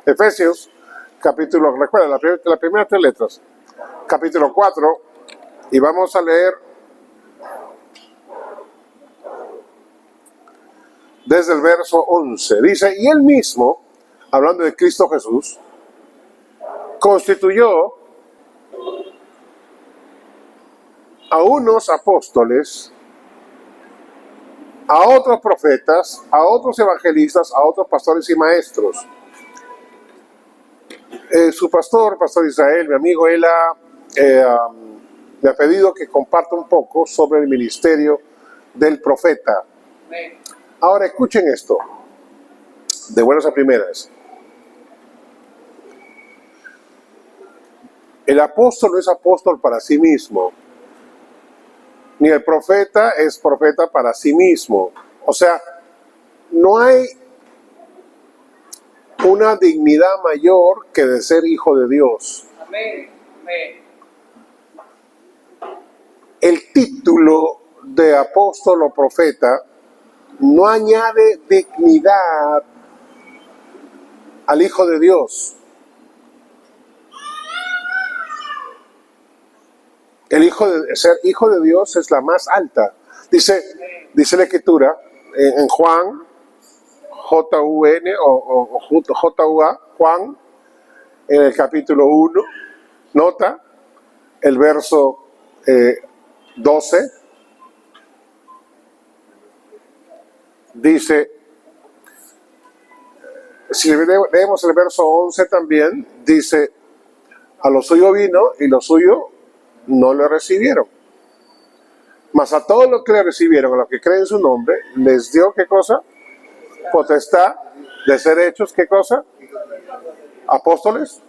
Efesios, capítulo, recuerda, la primera 3 letras, capítulo 4, y vamos a leer desde el verso 11. Dice, y él mismo, hablando de Cristo Jesús, constituyó a unos apóstoles, a otros profetas, a otros evangelistas, a otros pastores y maestros. Su pastor Israel, mi amigo, él me ha pedido que comparta un poco sobre el ministerio del profeta. Ahora escuchen esto, de buenas a primeras. El apóstol no es apóstol para sí mismo, ni el profeta es profeta para sí mismo. O sea, no hay una dignidad mayor que de ser hijo de Dios. Amén. Amén. El título de apóstol o profeta no añade dignidad al hijo de Dios. Ser hijo de Dios es la más alta. Dice la Escritura en Juan, J-U-N o J-U-A, Juan, en el capítulo 1, nota el verso 12, dice, si leemos el verso 11 también, dice, a lo suyo vino y lo suyo no le recibieron. Mas a todos los que le recibieron, a los que creen en su nombre, les dio, ¿qué cosa? Potestad de ser hechos, ¿qué cosa? Apóstoles,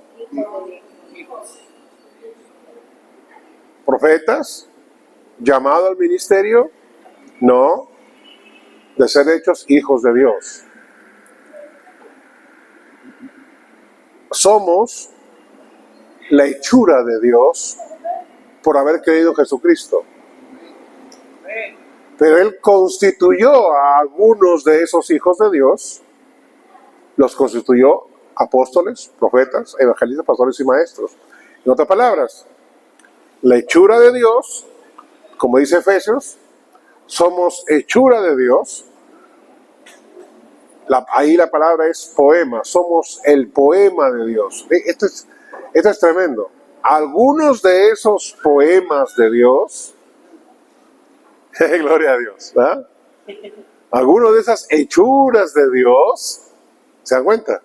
profetas, llamado al ministerio, no, de ser hechos hijos de Dios. Somos la hechura de Dios por haber creído en Jesucristo. Pero Él constituyó a algunos de esos hijos de Dios, los constituyó apóstoles, profetas, evangelistas, pastores y maestros. En otras palabras, la hechura de Dios, como dice Efesios, somos hechura de Dios. Ahí la palabra es poema, somos el poema de Dios. Esto es tremendo. Algunos de esos poemas de Dios, gloria a Dios, ¿verdad? Algunas de esas hechuras de Dios, ¿se dan cuenta?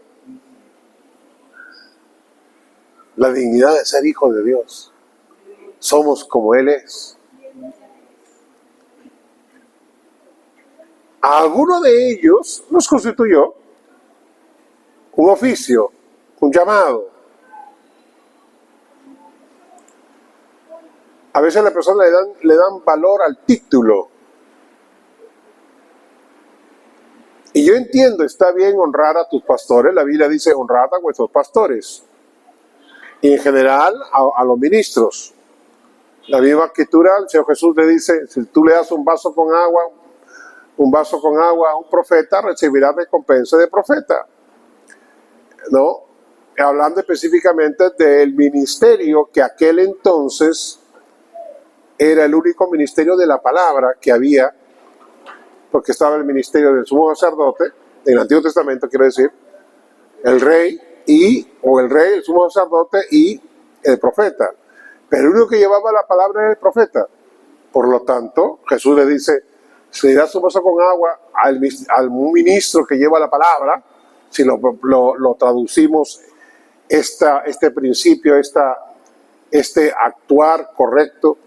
La dignidad de ser hijo de Dios. Somos como Él es. A alguno de ellos nos constituyó un oficio, un llamado. A veces a la persona le dan valor al título. Y yo entiendo, está bien honrar a tus pastores. La Biblia dice honrad a vuestros pastores. Y en general a los ministros. La misma Escritura, el Señor Jesús le dice, si tú le das un vaso con agua a un profeta, recibirá recompensa de profeta. ¿No? Hablando específicamente del ministerio que aquel entonces era el único ministerio de la palabra que había, porque estaba el ministerio del sumo sacerdote, en el Antiguo Testamento quiero decir, el rey, el sumo sacerdote y el profeta. Pero el único que llevaba la palabra era el profeta. Por lo tanto, Jesús le dice, si le das un vaso con agua al ministro que lleva la palabra, si lo traducimos, este principio, este actuar correcto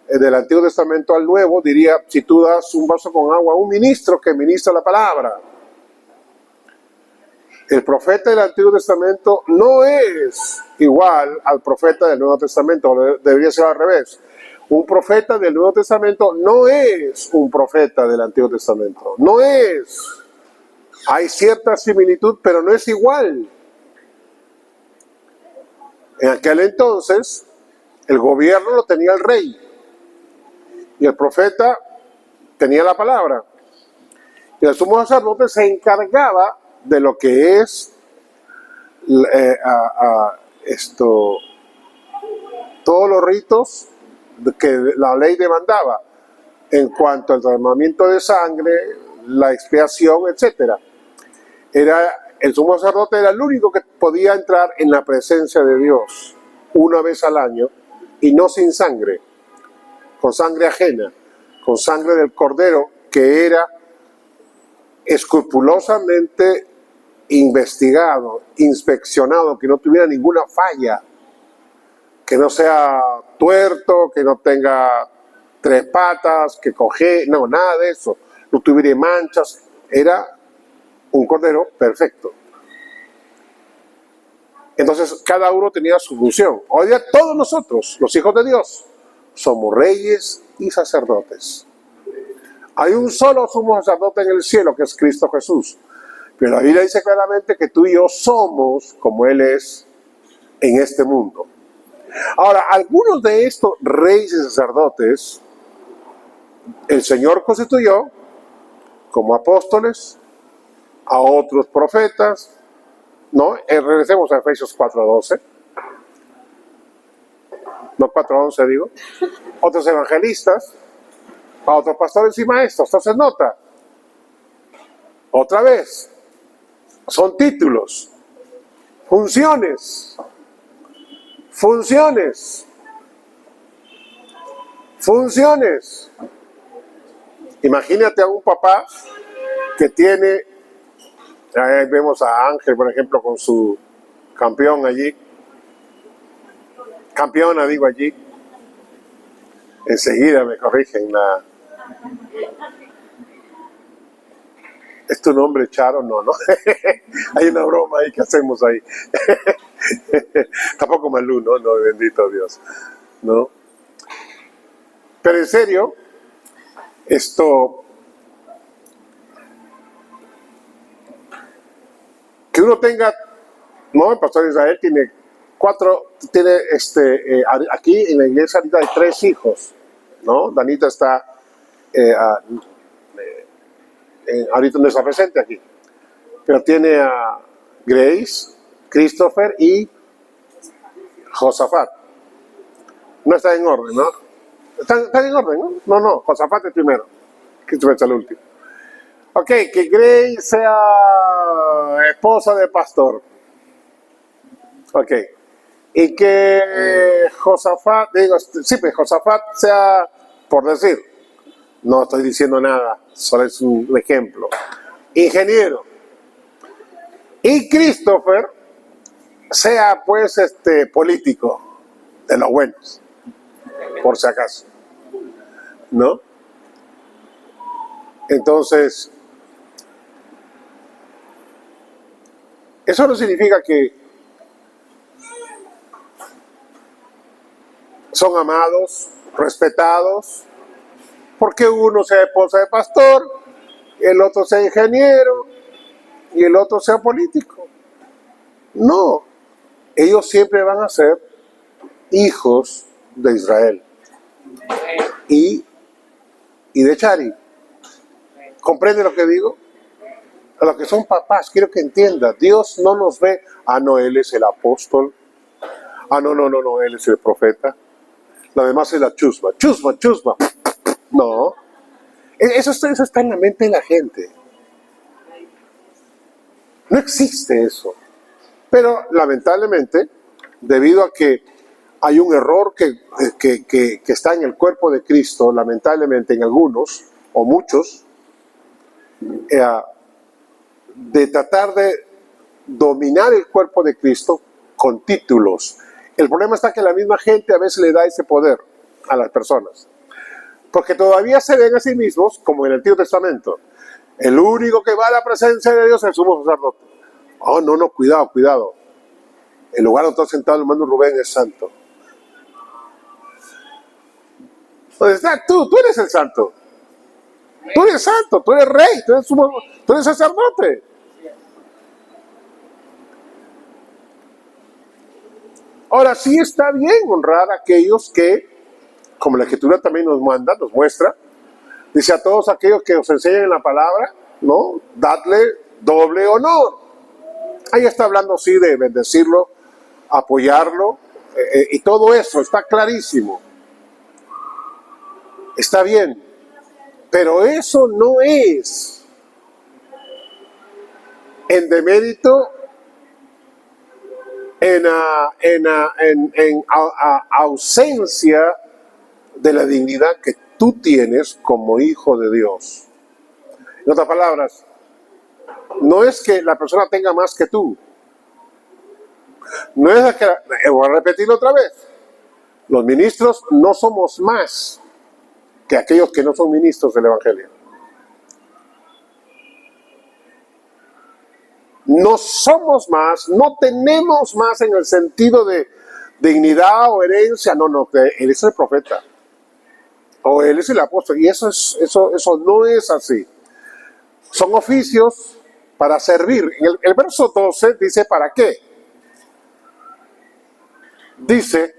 del Antiguo Testamento al Nuevo, diría, si tú das un vaso con agua a un ministro que ministra la palabra. El profeta del Antiguo Testamento no es igual al profeta del Nuevo Testamento, debería ser al revés. Un profeta del Nuevo Testamento no es un profeta del Antiguo Testamento. No es. Hay cierta similitud, pero no es igual. En aquel entonces, el gobierno lo tenía el rey. Y el profeta tenía la palabra. Y el sumo sacerdote se encargaba de lo que es todos los ritos que la ley demandaba en cuanto al derramamiento de sangre, la expiación, etcétera. El sumo sacerdote era el único que podía entrar en la presencia de Dios una vez al año, y no sin sangre, con sangre ajena, con sangre del cordero, que era escrupulosamente investigado, inspeccionado, que no tuviera ninguna falla, que no sea tuerto, que no tenga 3 patas, que coge, no, nada de eso, no tuviera manchas. Era un cordero perfecto. Entonces cada uno tenía su función. Hoy día todos nosotros, los hijos de Dios, somos reyes y sacerdotes. Hay un solo sumo sacerdote en el cielo, que es Cristo Jesús. Pero la Biblia dice claramente que tú y yo somos como Él es en este mundo. Ahora, algunos de estos reyes y sacerdotes, el Señor constituyó como apóstoles, a otros profetas, ¿no? Regresemos a Efesios 4:12. No 4:11 digo. Otros evangelistas, a otros pastores y maestros. Entonces nota, otra vez, son títulos, funciones. Imagínate a un papá que tiene, ahí vemos a Ángel, por ejemplo, con su campeón allí, campeona digo allí, enseguida me corrigen, ¿es tu nombre Charo? No, ¿no? Hay una broma ahí que hacemos ahí. Tampoco Malú, ¿no? No, bendito Dios, ¿no? Pero en serio, que uno tenga, ¿no? El pastor Israel tiene aquí en la iglesia ahorita hay 3 hijos, ¿no? Danita está, ahorita no está presente aquí, pero tiene a Grace, Christopher y Josafat. No está en orden, ¿no? ¿Están en orden, no? No, Josafat es primero, Christopher es el último. Ok, que Grace sea esposa de pastor. Ok. Y que Josafat, pues Josafat sea, por decir, no estoy diciendo nada, solo es un ejemplo, ingeniero. Y Christopher sea, pues, político, de los buenos, por si acaso, ¿no? Entonces, eso no significa que son amados, respetados, porque uno sea esposa de pastor, el otro sea ingeniero y el otro sea político. No, ellos siempre van a ser hijos de Israel y de Chari. ¿Comprende lo que digo? A los que son papás, quiero que entienda, Dios no nos ve, no, Él es el apóstol, no, Él es el profeta, lo demás es la chusma. No, eso está en la mente de la gente. No existe eso. Pero lamentablemente, debido a que hay un error que está en el cuerpo de Cristo, lamentablemente en algunos o muchos, de tratar de dominar el cuerpo de Cristo con títulos. El problema está que la misma gente a veces le da ese poder a las personas, porque todavía se ven a sí mismos, como en el Antiguo Testamento, el único que va a la presencia de Dios es el sumo sacerdote. Oh, no, cuidado. El lugar donde está sentado el hermano Rubén es santo. Pues tú eres el santo. Tú eres santo, tú eres rey, tú eres sacerdote. Ahora, sí está bien honrar a aquellos que, como la Escritura también nos manda, nos muestra, dice a todos aquellos que os enseñan la palabra, ¿no? Dadle doble honor. Ahí está hablando, sí, de bendecirlo, apoyarlo, y todo eso está clarísimo. Está bien, pero eso no es en demérito, en ausencia de la dignidad que tú tienes como hijo de Dios. En otras palabras, no es que la persona tenga más que tú. No es que, voy a repetirlo otra vez, los ministros no somos más que aquellos que no son ministros del Evangelio. No somos más, no tenemos más en el sentido de dignidad o herencia. No, él es el profeta o él es el apóstol, y eso no es así. Son oficios para servir. El verso 12 dice ¿para qué? Dice,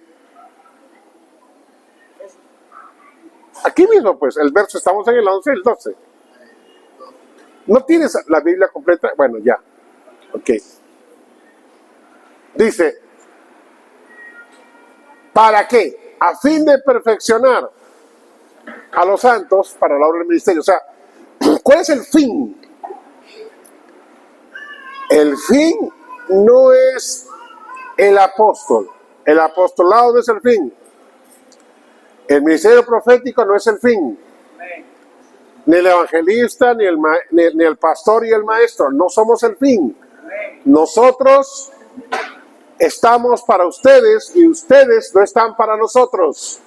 aquí mismo pues, el verso, estamos en el 11 y el 12. ¿No tienes la Biblia completa? Bueno, ya. Ok. Dice, ¿para qué? A fin de perfeccionar a los santos para la obra del ministerio. O sea, ¿cuál es el fin? El fin no es el apóstol. El apostolado no es el fin. El ministerio profético no es el fin. Ni el evangelista, ni el pastor y el maestro. No somos el fin. Nosotros estamos para ustedes y ustedes no están para nosotros.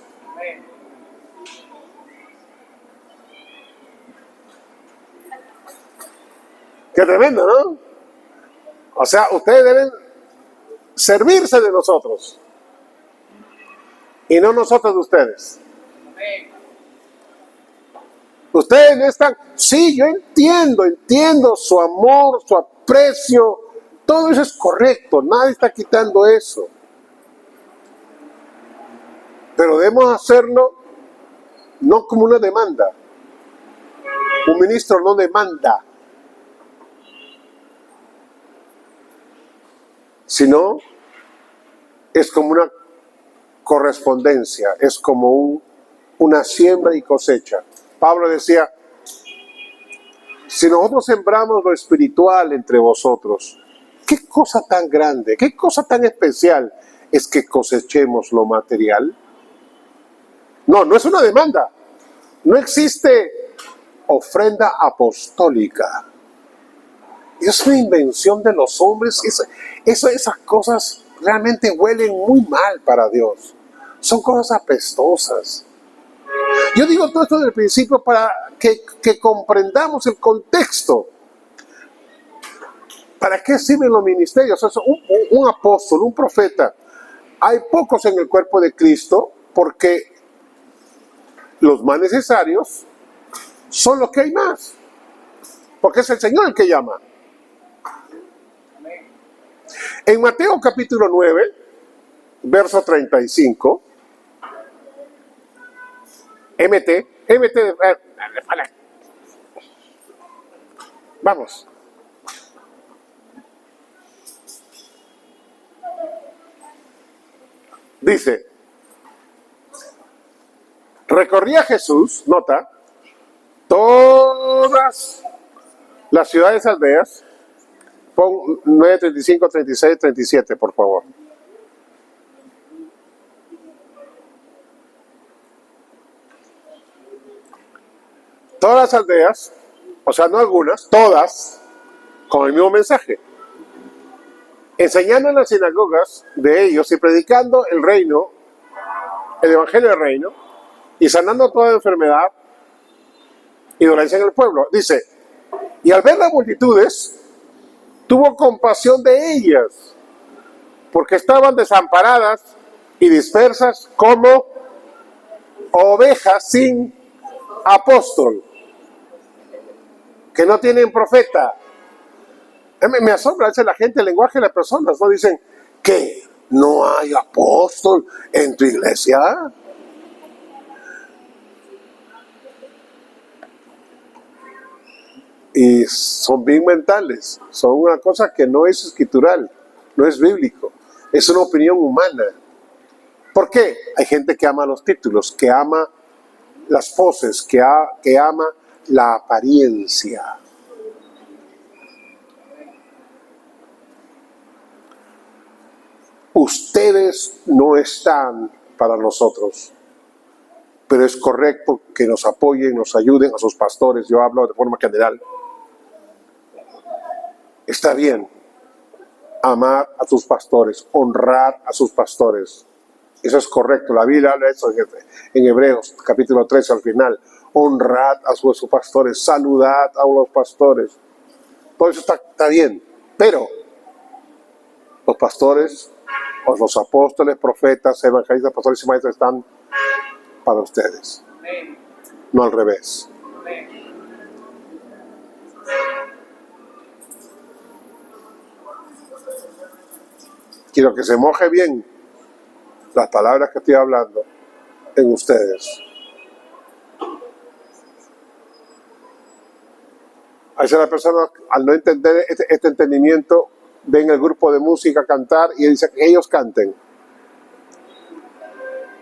Qué tremendo, ¿no? O sea, ustedes deben servirse de nosotros y no nosotros de ustedes. Ustedes no están... Sí, yo entiendo su amor, su aprecio, todo eso es correcto, nadie está quitando eso. Pero debemos hacerlo no como una demanda. Un ministro no demanda, sino es como una correspondencia, es como una siembra y cosecha. Pablo decía, si nosotros sembramos lo espiritual entre vosotros, qué cosa tan grande, qué cosa tan especial es que cosechemos lo material. No es una demanda. No existe ofrenda apostólica. Es una invención de los hombres. Esas cosas realmente huelen muy mal para Dios. Son cosas apestosas. Yo digo todo esto desde el principio para que comprendamos el contexto. ¿Para qué sirven los ministerios? O sea, un apóstol, un profeta. Hay pocos en el cuerpo de Cristo porque los más necesarios son los que hay más. Porque es el Señor el que llama. En Mateo capítulo 9, verso 35, vamos. Dice, recorría Jesús, nota, todas las ciudades aldeas. Pon 9, 35, 36, 37, por favor. Todas las aldeas, o sea, no algunas, todas, con el mismo mensaje. Enseñando en las sinagogas de ellos y predicando el reino, el evangelio del reino, y sanando toda enfermedad y dolencia en el pueblo. Dice, y al ver las multitudes, tuvo compasión de ellas, porque estaban desamparadas y dispersas como ovejas sin apóstol, que no tienen profeta. Me asombra a veces la gente, el lenguaje de las personas, ¿no? Dicen, ¿qué? ¿No hay apóstol en tu iglesia? y son bien mentales, son una cosa que no es escritural, no es bíblico, es una opinión humana. ¿Por qué? Hay gente que ama los títulos, que ama las poses, que ama la apariencia. Ustedes no están para nosotros, pero es correcto que nos apoyen, nos ayuden a sus pastores. Yo hablo de forma general. Está bien amar a sus pastores, honrar a sus pastores. Eso es correcto. La Biblia habla de eso en Hebreos, capítulo 13, al final. Honrad a sus pastores, saludad a los pastores. Todo eso está bien. Pero los pastores, o los apóstoles, profetas, evangelistas, pastores y maestros están para ustedes. No al revés. Quiero que se moje bien las palabras que estoy hablando en ustedes. A veces la persona, al no entender este entendimiento, ven el grupo de música cantar y dice que ellos canten.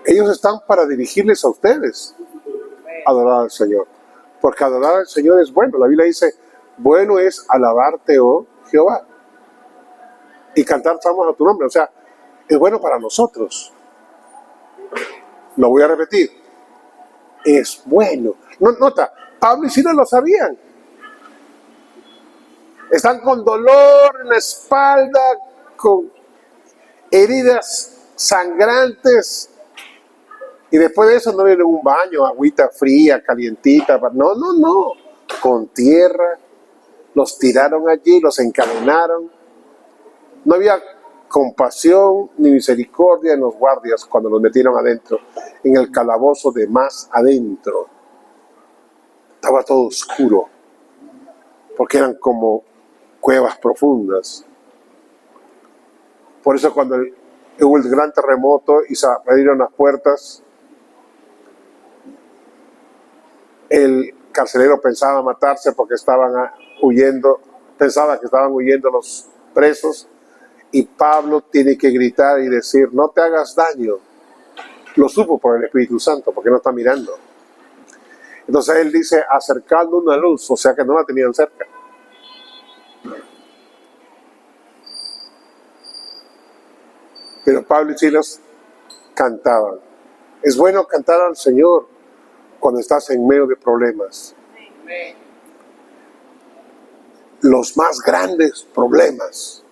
Ellos están para dirigirles a ustedes a adorar al Señor. Porque adorar al Señor es bueno. La Biblia dice, bueno es alabarte, oh Jehová, y cantar salmos a tu nombre. O sea, es bueno para nosotros. Lo voy a repetir. Es bueno. Nota, Pablo y Silas lo sabían. Están con dolor en la espalda, con heridas sangrantes. Y después de eso no viene un baño, agüita fría, calientita. No. Con tierra. Los tiraron allí, los encadenaron. No había compasión ni misericordia en los guardias cuando los metieron adentro, en el calabozo de más adentro. Estaba todo oscuro, porque eran como cuevas profundas. Por eso cuando hubo el gran terremoto y se abrieron las puertas, el carcelero pensaba matarse porque estaban huyendo, pensaba que estaban huyendo los presos, y Pablo tiene que gritar y decir, no te hagas daño. Lo supo por el Espíritu Santo, porque no está mirando. Entonces él dice, acercando una luz, o sea que no la tenían cerca. Pero Pablo y Silas cantaban. Es bueno cantar al Señor cuando estás en medio de problemas. Los más grandes problemas.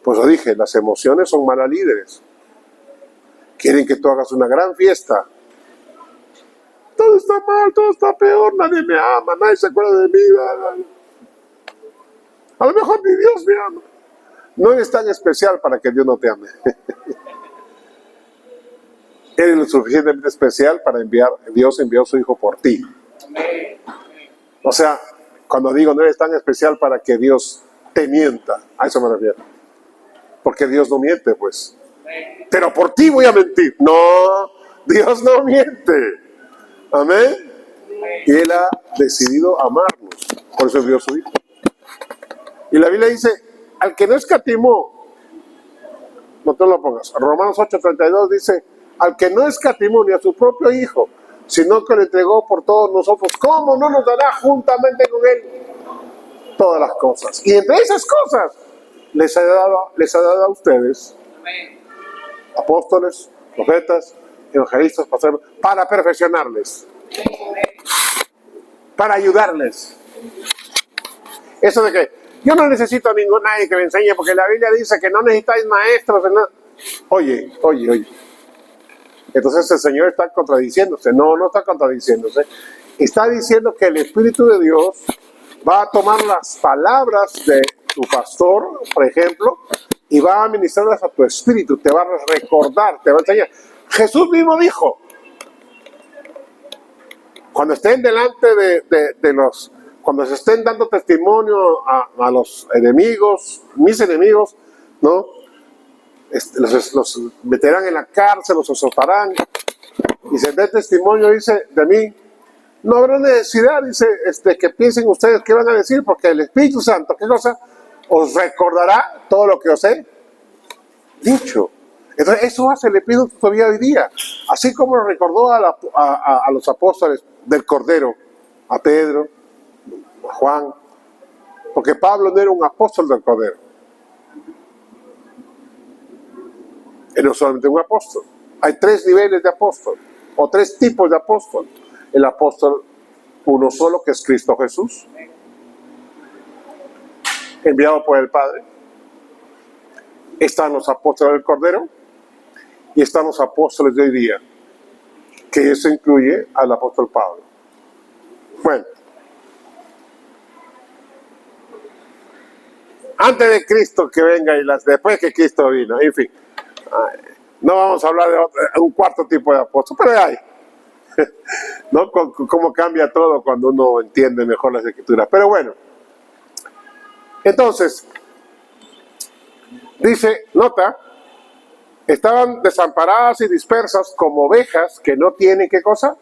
Pues lo dije, las emociones son malas líderes. Quieren que tú hagas una gran fiesta. Todo está mal, todo está peor, nadie me ama, nadie se acuerda de mí. A lo mejor ni Dios me ama. No eres tan especial para que Dios no te ame. Eres lo suficientemente especial para Dios envió a su Hijo por ti. O sea, cuando digo no eres tan especial para que Dios te mienta, a eso me refiero. Porque Dios no miente, pues. Pero por ti voy a mentir. No, Dios no miente. Amén. Y Él ha decidido amarnos. Por eso envió a su Hijo. Y la Biblia dice, al que no escatimó, no te lo pongas. Romanos 8:32 dice, al que no escatimó ni a su propio Hijo, sino que lo entregó por todos nosotros, ¿cómo no nos dará juntamente con Él todas las cosas? Y entre esas cosas les ha dado a ustedes, apóstoles, profetas, evangelistas, pastores, para perfeccionarles, para ayudarles. Eso de que yo no necesito a nadie que me enseñe, porque la Biblia dice que no necesitáis maestros. Oye. Entonces el Señor está contradiciéndose. No está contradiciéndose. Está diciendo que el Espíritu de Dios va a tomar las palabras de tu pastor, por ejemplo, y va a ministrarlas a tu espíritu. Te va a recordar, te va a enseñar. Jesús mismo dijo, cuando estén delante de los... Cuando se estén dando testimonio a los enemigos, mis enemigos, ¿no? Los meterán en la cárcel, los azotarán, y se dé testimonio, dice, de mí, no habrá necesidad, dice, que piensen ustedes qué van a decir, porque el Espíritu Santo, ¿qué cosa? Os recordará todo lo que os he dicho. Entonces, eso hace el Espíritu todavía hoy día. Así como lo recordó a los apóstoles del Cordero, a Pedro, a Juan, porque Pablo no era un apóstol del Cordero. Él no solamente un apóstol. Hay 3 niveles de apóstol, o 3 tipos de apóstol. El apóstol uno solo, que es Cristo Jesús, enviado por el Padre. Están los apóstoles del Cordero y están los apóstoles de hoy día, que eso incluye al apóstol Pablo. Bueno, antes de Cristo que venga y después que Cristo vino, en fin. No vamos a hablar de un cuarto tipo de apóstol, pero hay. ¿No? Cómo cambia todo cuando uno entiende mejor las Escrituras. Pero bueno, entonces, dice, nota, estaban desamparadas y dispersas como ovejas que no tienen, ¿qué cosa?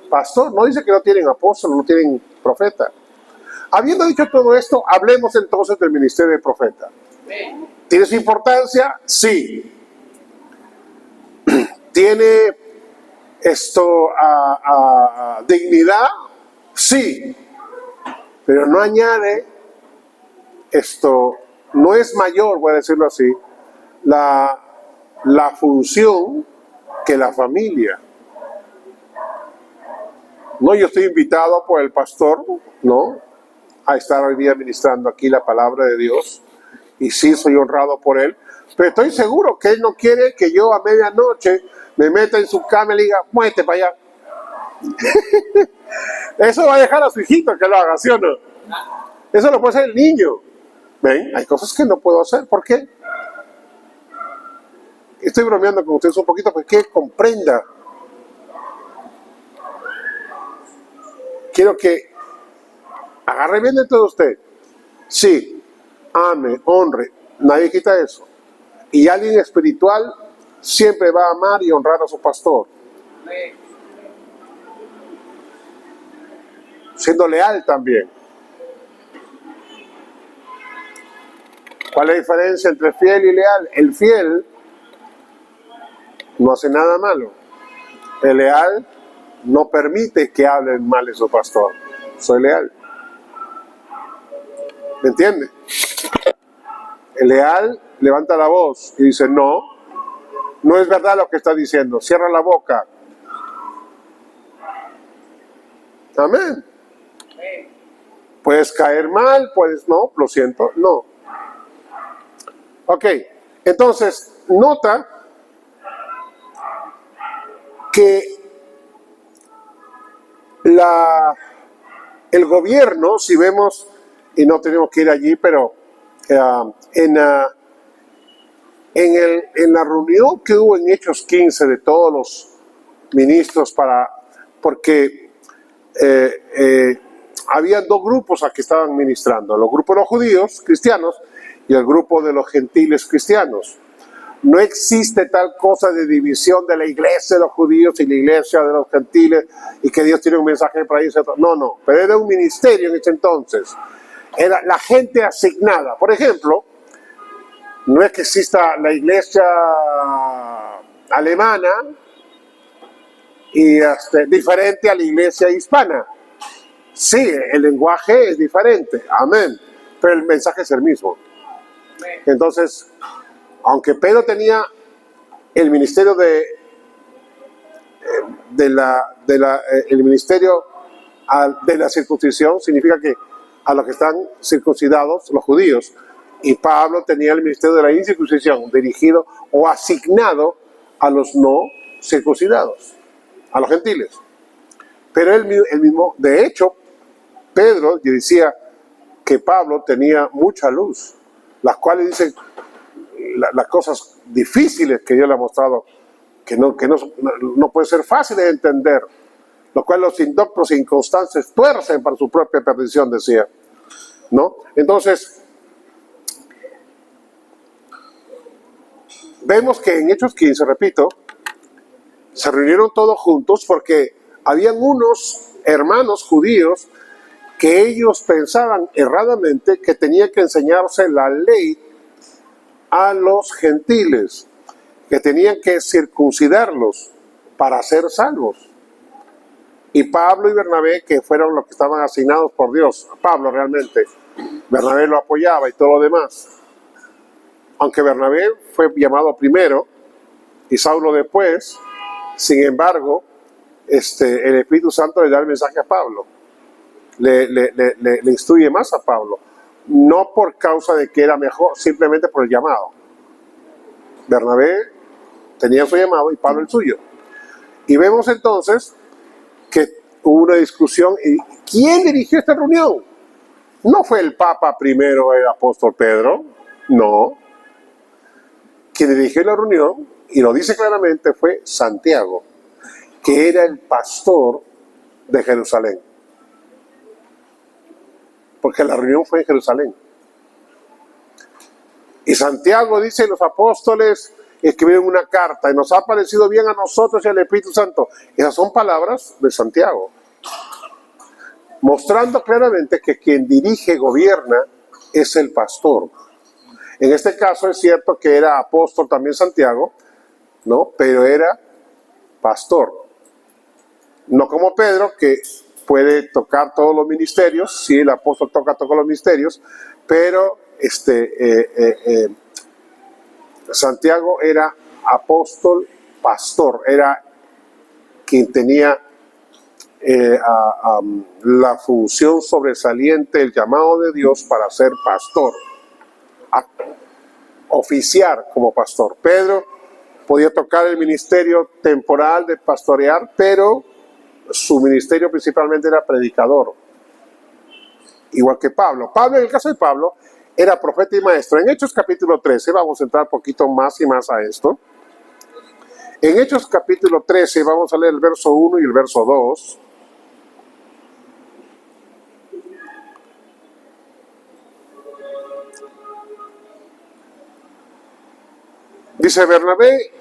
Pastor. No dice que no tienen apóstol, no tienen profeta. Habiendo dicho todo esto, hablemos entonces del ministerio de profeta. ¿Tiene su importancia? Sí. ¿Tiene dignidad? Sí. Pero no añade no es mayor, voy a decirlo así, la función que la familia. No, yo estoy invitado por el pastor, ¿no?, a estar hoy día ministrando aquí la palabra de Dios, y sí soy honrado por él, pero estoy seguro que él no quiere que yo a medianoche me meta en su cama y le diga, muévete para allá. Eso va a dejar a su hijito que lo haga, ¿sí o no? Eso lo puede hacer el niño. ¿Ven? Hay cosas que no puedo hacer. ¿Por qué? Estoy bromeando con ustedes un poquito porque comprenda. Quiero que agarre bien de todo usted. Sí, ame, honre. Nadie quita eso. Y alguien espiritual siempre va a amar y honrar a su pastor. Siendo leal también. ¿Cuál es la diferencia entre fiel y leal? El fiel no hace nada malo. El leal no permite que hablen mal de su pastor. Soy leal. ¿Me entiende? El leal levanta la voz y dice, no es verdad lo que está diciendo. Cierra la boca. Amén. Puedes caer mal, puedes no, lo siento, no. Ok, entonces, nota que el gobierno, si vemos, y no tenemos que ir allí, pero en la reunión que hubo en Hechos 15 de todos los ministros, porque había 2 grupos a que estaban ministrando, los grupos de los judíos cristianos y el grupo de los gentiles cristianos. No existe tal cosa de división de la iglesia de los judíos y la iglesia de los gentiles y que Dios tiene un mensaje para ellos. No, pero era un ministerio en ese entonces. Era la gente asignada. Por ejemplo, no es que exista la iglesia alemana y diferente a la iglesia hispana. Sí, el lenguaje es diferente, amén, pero el mensaje es el mismo. Entonces, aunque Pedro tenía el ministerio el ministerio de la circuncisión, significa que a los que están circuncidados, los judíos, y Pablo tenía el ministerio de la incircuncisión, dirigido o asignado a los no circuncidados, a los gentiles. Pero él mismo, de hecho, Pedro decía que Pablo tenía mucha luz, las cuales dicen las cosas difíciles que Dios le ha mostrado, que no puede ser fácil de entender, lo cual los indoctos e inconstantes tuercen para su propia perdición, decía, ¿no? Entonces, vemos que en Hechos 15, repito, Se reunieron todos juntos porque habían unos hermanos judíos que ellos pensaban erradamente que tenía que enseñarse la ley a los gentiles, que tenían que circuncidarlos para ser salvos. Y Pablo y Bernabé, que fueron los que estaban asignados por Dios, Pablo realmente, Bernabé lo apoyaba y todo lo demás. Aunque Bernabé fue llamado primero y Saulo después, sin embargo, el Espíritu Santo le da el mensaje a Pablo, le instruye más a Pablo, no por causa de que era mejor, simplemente por el llamado. Bernabé tenía su llamado y Pablo el suyo. Y vemos entonces que hubo una discusión. ¿Y quién dirigió esta reunión? No fue el Papa primero, el apóstol Pedro, no. Quien dirigió la reunión, y lo dice claramente, fue Santiago, que era el pastor de Jerusalén. Porque la reunión fue en Jerusalén. Y Santiago dice, los apóstoles escribieron una carta y nos ha parecido bien a nosotros y al Espíritu Santo. Esas son palabras de Santiago, mostrando claramente que quien dirige, gobierna, es el pastor. En este caso es cierto que era apóstol también Santiago, ¿no? Pero era pastor. No como Pedro, que puede tocar todos los ministerios. Sí, el apóstol toca todos los ministerios, pero Santiago era apóstol, pastor, era quien tenía la función sobresaliente, el llamado de Dios para ser pastor, a oficiar como pastor. Pedro podía tocar el ministerio temporal de pastorear, pero su ministerio principalmente era predicador, igual que Pablo. Pablo, en el caso de Pablo, era profeta y maestro. En Hechos capítulo 13, vamos a entrar un poquito más y más a esto. En Hechos capítulo 13, vamos a leer el verso 1 y el verso 2. Dice Bernabé,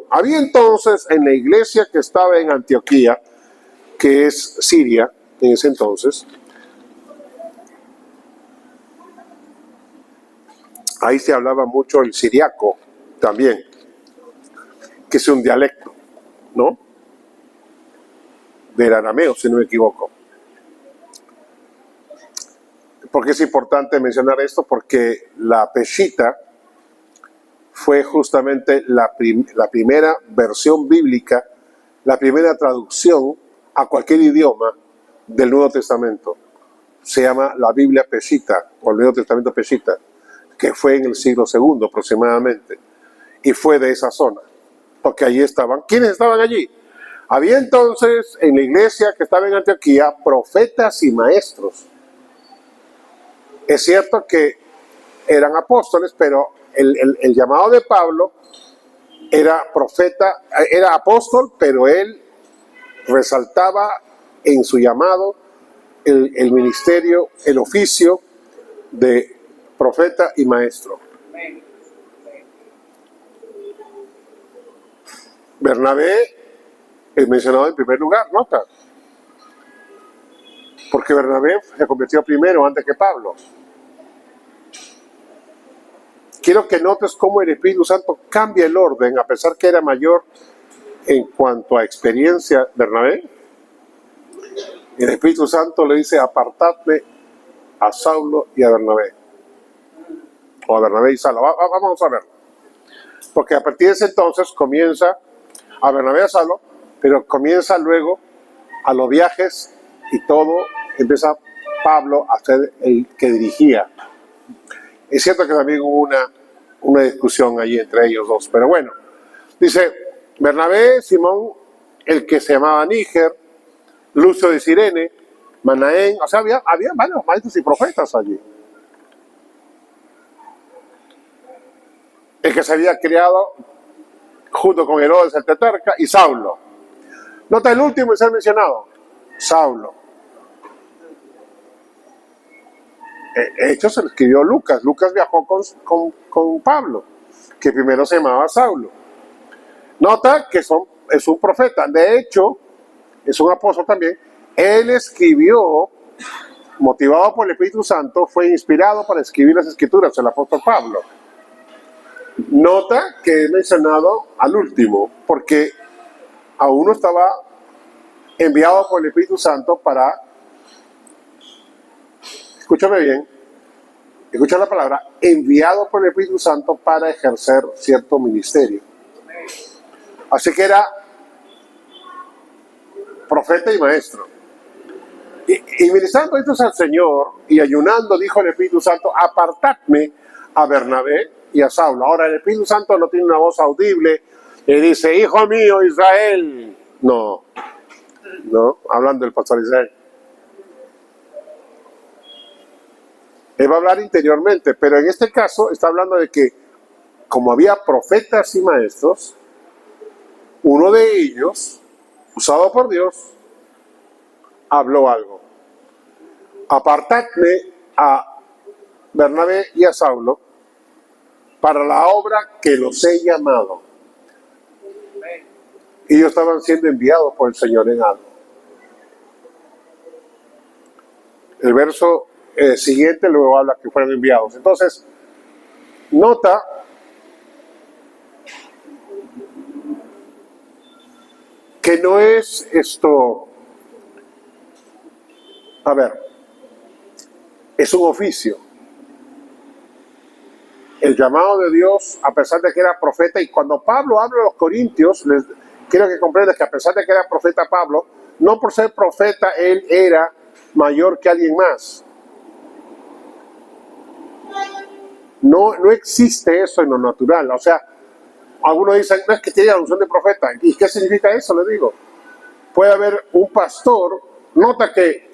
había entonces en la iglesia que estaba en Antioquía, que es Siria en ese entonces, ahí se hablaba mucho el siriaco también, que es un dialecto, ¿no? Del arameo, si no me equivoco. ¿Por qué es importante mencionar esto? Porque la peshita fue justamente la primera versión bíblica, la primera traducción a cualquier idioma del Nuevo Testamento. Se llama la Biblia Peshita, o el Nuevo Testamento Peshita, que fue en el siglo II aproximadamente, y fue de esa zona, porque allí estaban. ¿Quiénes estaban allí? Había entonces en la iglesia que estaba en Antioquía profetas y maestros. Es cierto que eran apóstoles, pero el llamado de Pablo era profeta, era apóstol, pero él resaltaba en su llamado el ministerio, el oficio de profeta y maestro. Bernabé es mencionado en primer lugar, nota, porque Bernabé se convirtió primero antes que Pablo. Quiero que notes cómo el Espíritu Santo cambia el orden, a pesar que era mayor en cuanto a experiencia Bernabé. El Espíritu Santo le dice, apartadme a Saulo y a Bernabé. O a Bernabé y Saulo. Vamos a verlo. Porque a partir de ese entonces comienza a Bernabé y a Saulo, pero comienza luego a los viajes y todo, empieza Pablo a ser el que dirigía. Es cierto que también hubo una discusión allí entre ellos dos, pero bueno. Dice, Bernabé, Simón, el que se llamaba Níger, Lucio de Cirene, Manaén, o sea, había varios maestros y profetas allí. El que se había criado junto con Herodes el tetrarca y Saulo. Nota el último en ser mencionado, Saulo. Hechos se lo escribió Lucas. Lucas viajó con Pablo, que primero se llamaba Saulo. Nota que es un profeta, de hecho, es un apóstol también. Él escribió, motivado por el Espíritu Santo, fue inspirado para escribir las Escrituras, el apóstol Pablo. Nota que es mencionado al último, porque a uno estaba enviado por el Espíritu Santo para, escúchame bien, escucha la palabra, enviado por el Espíritu Santo para ejercer cierto ministerio. Así que era profeta y maestro. Y ministrando estos al Señor y ayunando, dijo el Espíritu Santo, apartadme a Bernabé y a Saulo. Ahora el Espíritu Santo no tiene una voz audible y dice, hijo mío Israel. No, hablando del pastor Israel. Él va a hablar interiormente, pero en este caso está hablando de que como había profetas y maestros, uno de ellos, usado por Dios, habló algo. Apartadme a Bernabé y a Saulo para la obra que los he llamado. Ellos estaban siendo enviados por el Señor en algo. El verso siguiente luego habla que fueron enviados. Entonces, nota que no es esto, a ver, es un oficio. El llamado de Dios, a pesar de que era profeta, y cuando Pablo habla a los corintios, quiero que comprendas que a pesar de que era profeta Pablo, no por ser profeta él era mayor que alguien más. No existe eso en lo natural. O sea, algunos dicen, no es que tiene la unción de profeta. ¿Y qué significa eso? Le digo. Puede haber un pastor, nota que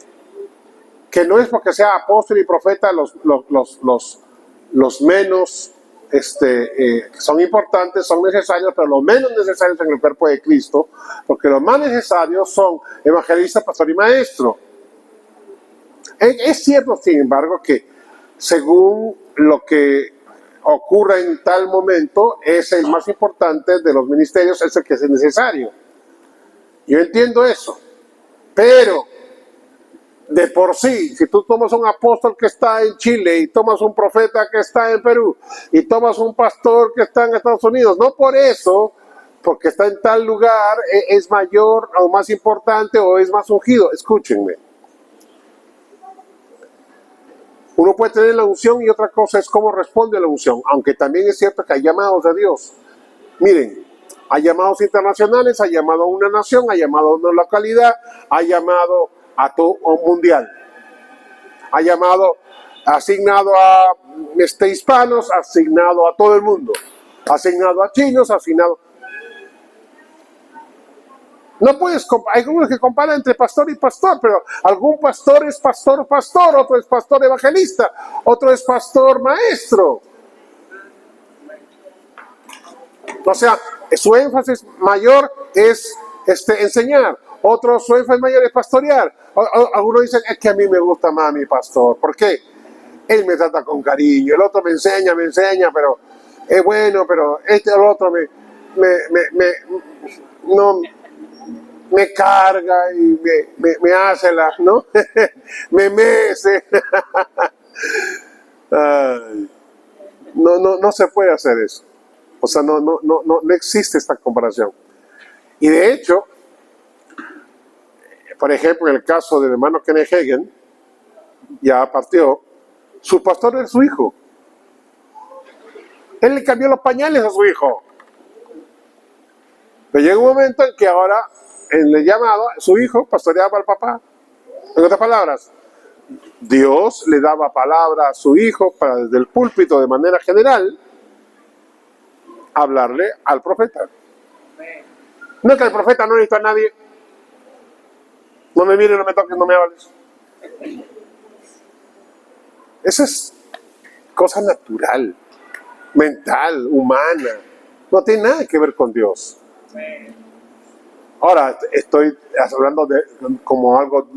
no es porque sea apóstol y profeta los menos son importantes, son necesarios, pero los menos necesarios en el cuerpo de Cristo, porque los más necesarios son evangelista, pastor y maestro. Es cierto, sin embargo, que según lo que ocurra en tal momento, es el más importante de los ministerios, es el que es necesario. Yo entiendo eso, pero de por sí, si tú tomas un apóstol que está en Chile y tomas un profeta que está en Perú y tomas un pastor que está en Estados Unidos, no por eso, porque está en tal lugar, es mayor o más importante o es más ungido. Escúchenme. Uno puede tener la unción y otra cosa es cómo responde a la unción, aunque también es cierto que hay llamados de Dios. Miren, hay llamados internacionales, hay llamado a una nación, hay llamado a una localidad, hay llamado a todo un mundial. Ha llamado, asignado a hispanos, asignado a todo el mundo, asignado a chinos, asignado. No puedes, hay algunos que comparan entre pastor y pastor, pero algún pastor es pastor, otro es pastor evangelista, otro es pastor maestro. O sea, su énfasis mayor es enseñar. Otro, su énfasis mayor es pastorear. Algunos dicen, es que a mí me gusta más mi pastor. ¿Por qué? Él me trata con cariño. El otro me enseña, pero es bueno, pero el otro me carga y me hace ¿no? me mece. No se puede hacer eso. O sea, no existe esta comparación. Y de hecho, por ejemplo, en el caso del hermano Kenneth Hagin, ya partió, su pastor es su hijo. Él le cambió los pañales a su hijo. Pero llega un momento en que ahora, en el llamado, su hijo pastoreaba al papá. En otras palabras, Dios le daba palabra a su hijo para desde el púlpito de manera general hablarle al profeta. No es que el profeta no necesita a nadie. No me mires, no me toques, no me hables. Eso es cosa natural, mental, humana. No tiene nada que ver con Dios. Ahora, estoy hablando de como algo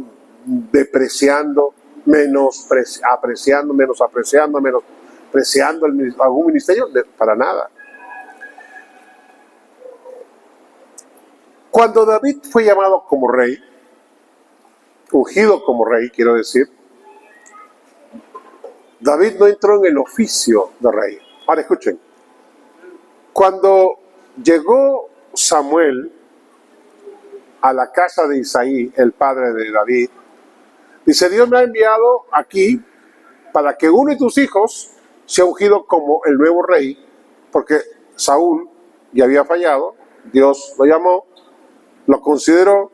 depreciando, menospreciando algún ministerio, para nada. Cuando David fue llamado como rey, ungido como rey, quiero decir, David no entró en el oficio de rey. Ahora escuchen, cuando llegó Samuel a la casa de Isaí, el padre de David, dice: Dios me ha enviado aquí para que uno de tus hijos sea ungido como el nuevo rey, porque Saúl ya había fallado, Dios lo llamó, lo consideró,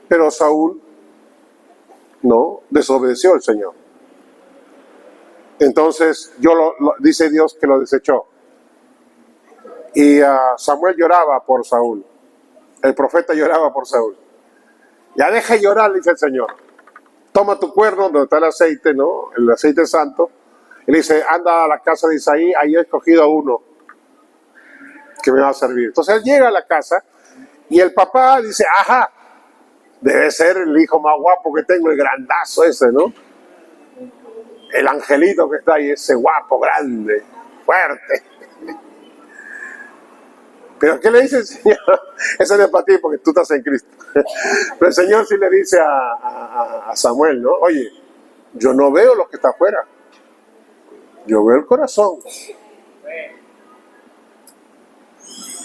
pero Saúl no desobedeció al Señor. Entonces dice Dios que lo desechó. Y Samuel lloraba por Saúl. El profeta lloraba por Saúl. Ya deja llorar, dice el Señor. Toma tu cuerno donde está el aceite, ¿no? El aceite santo. Y le dice: anda a la casa de Isaí, ahí he escogido a uno que me va a servir. Entonces él llega a la casa y el papá dice: ajá, debe ser el hijo más guapo que tengo, el grandazo ese, ¿no? El angelito que está ahí, ese guapo, grande, fuerte. ¿Pero qué le dice el Señor? Eso no es para ti porque tú estás en Cristo. Pero el Señor sí le dice a Samuel, ¿no? Oye, yo no veo lo que está afuera. Yo veo el corazón.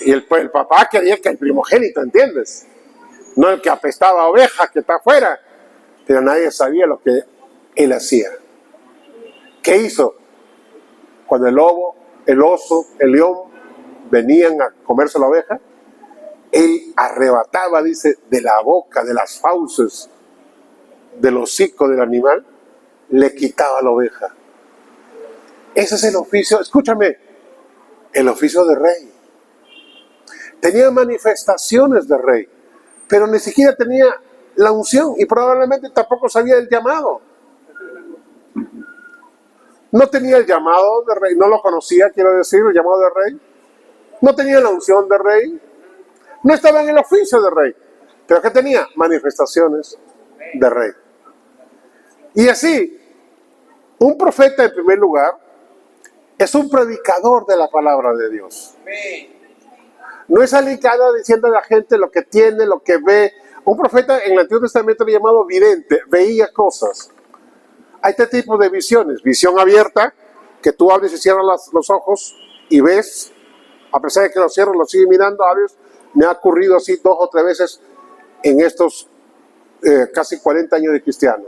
Y el papá quería que el primogénito, ¿entiendes? No el que apestaba a ovejas que está afuera. Pero nadie sabía lo que él hacía. ¿Qué hizo? Cuando el lobo, el oso, el león venían a comerse la oveja, él arrebataba, dice, de la boca, de las fauces, del hocico del animal, le quitaba la oveja. Ese es el oficio, escúchame, el oficio de rey. Tenía manifestaciones de rey, pero ni siquiera tenía la unción y probablemente tampoco sabía el llamado. No tenía el llamado de rey, no lo conocía, quiero decir, el llamado de rey. No tenía la unción de rey. No estaba en el oficio de rey. Pero ¿qué tenía? Manifestaciones de rey. Y así, un profeta en primer lugar es un predicador de la palabra de Dios. No es alguien que anda diciendo a la gente lo que tiene, lo que ve. Un profeta en el Antiguo Testamento era llamado vidente, veía cosas. Hay este tipo de visiones: visión abierta, que tú abres y cierras los ojos y ves, a pesar de que los cierras, los sigues mirando, abres. Me ha ocurrido así 2 o 3 veces en estos casi 40 años de cristiano.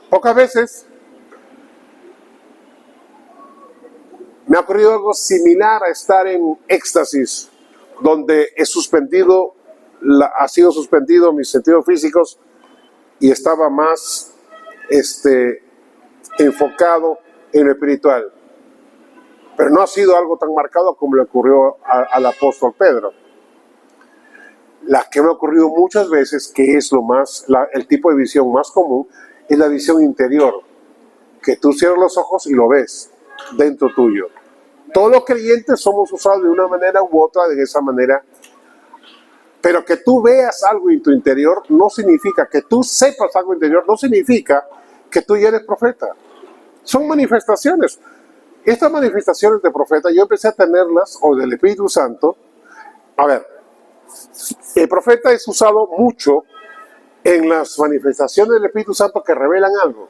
Pocas veces me ha ocurrido algo similar a estar en éxtasis, donde ha sido suspendido mis sentidos físicos y estaba más enfocado en lo espiritual. Pero no ha sido algo tan marcado como le ocurrió al apóstol Pedro. La que me ha ocurrido muchas veces, que es el tipo de visión más común, es la visión interior, que tú cierras los ojos y lo ves dentro tuyo. Todos los creyentes somos usados de una manera u otra, de esa manera. Pero que tú veas algo en tu interior no significa, que tú sepas algo interior no significa que tú ya eres profeta. Son manifestaciones. Estas manifestaciones de profeta yo empecé a tenerlas, o del Espíritu Santo. A ver, el profeta es usado mucho en las manifestaciones del Espíritu Santo que revelan algo.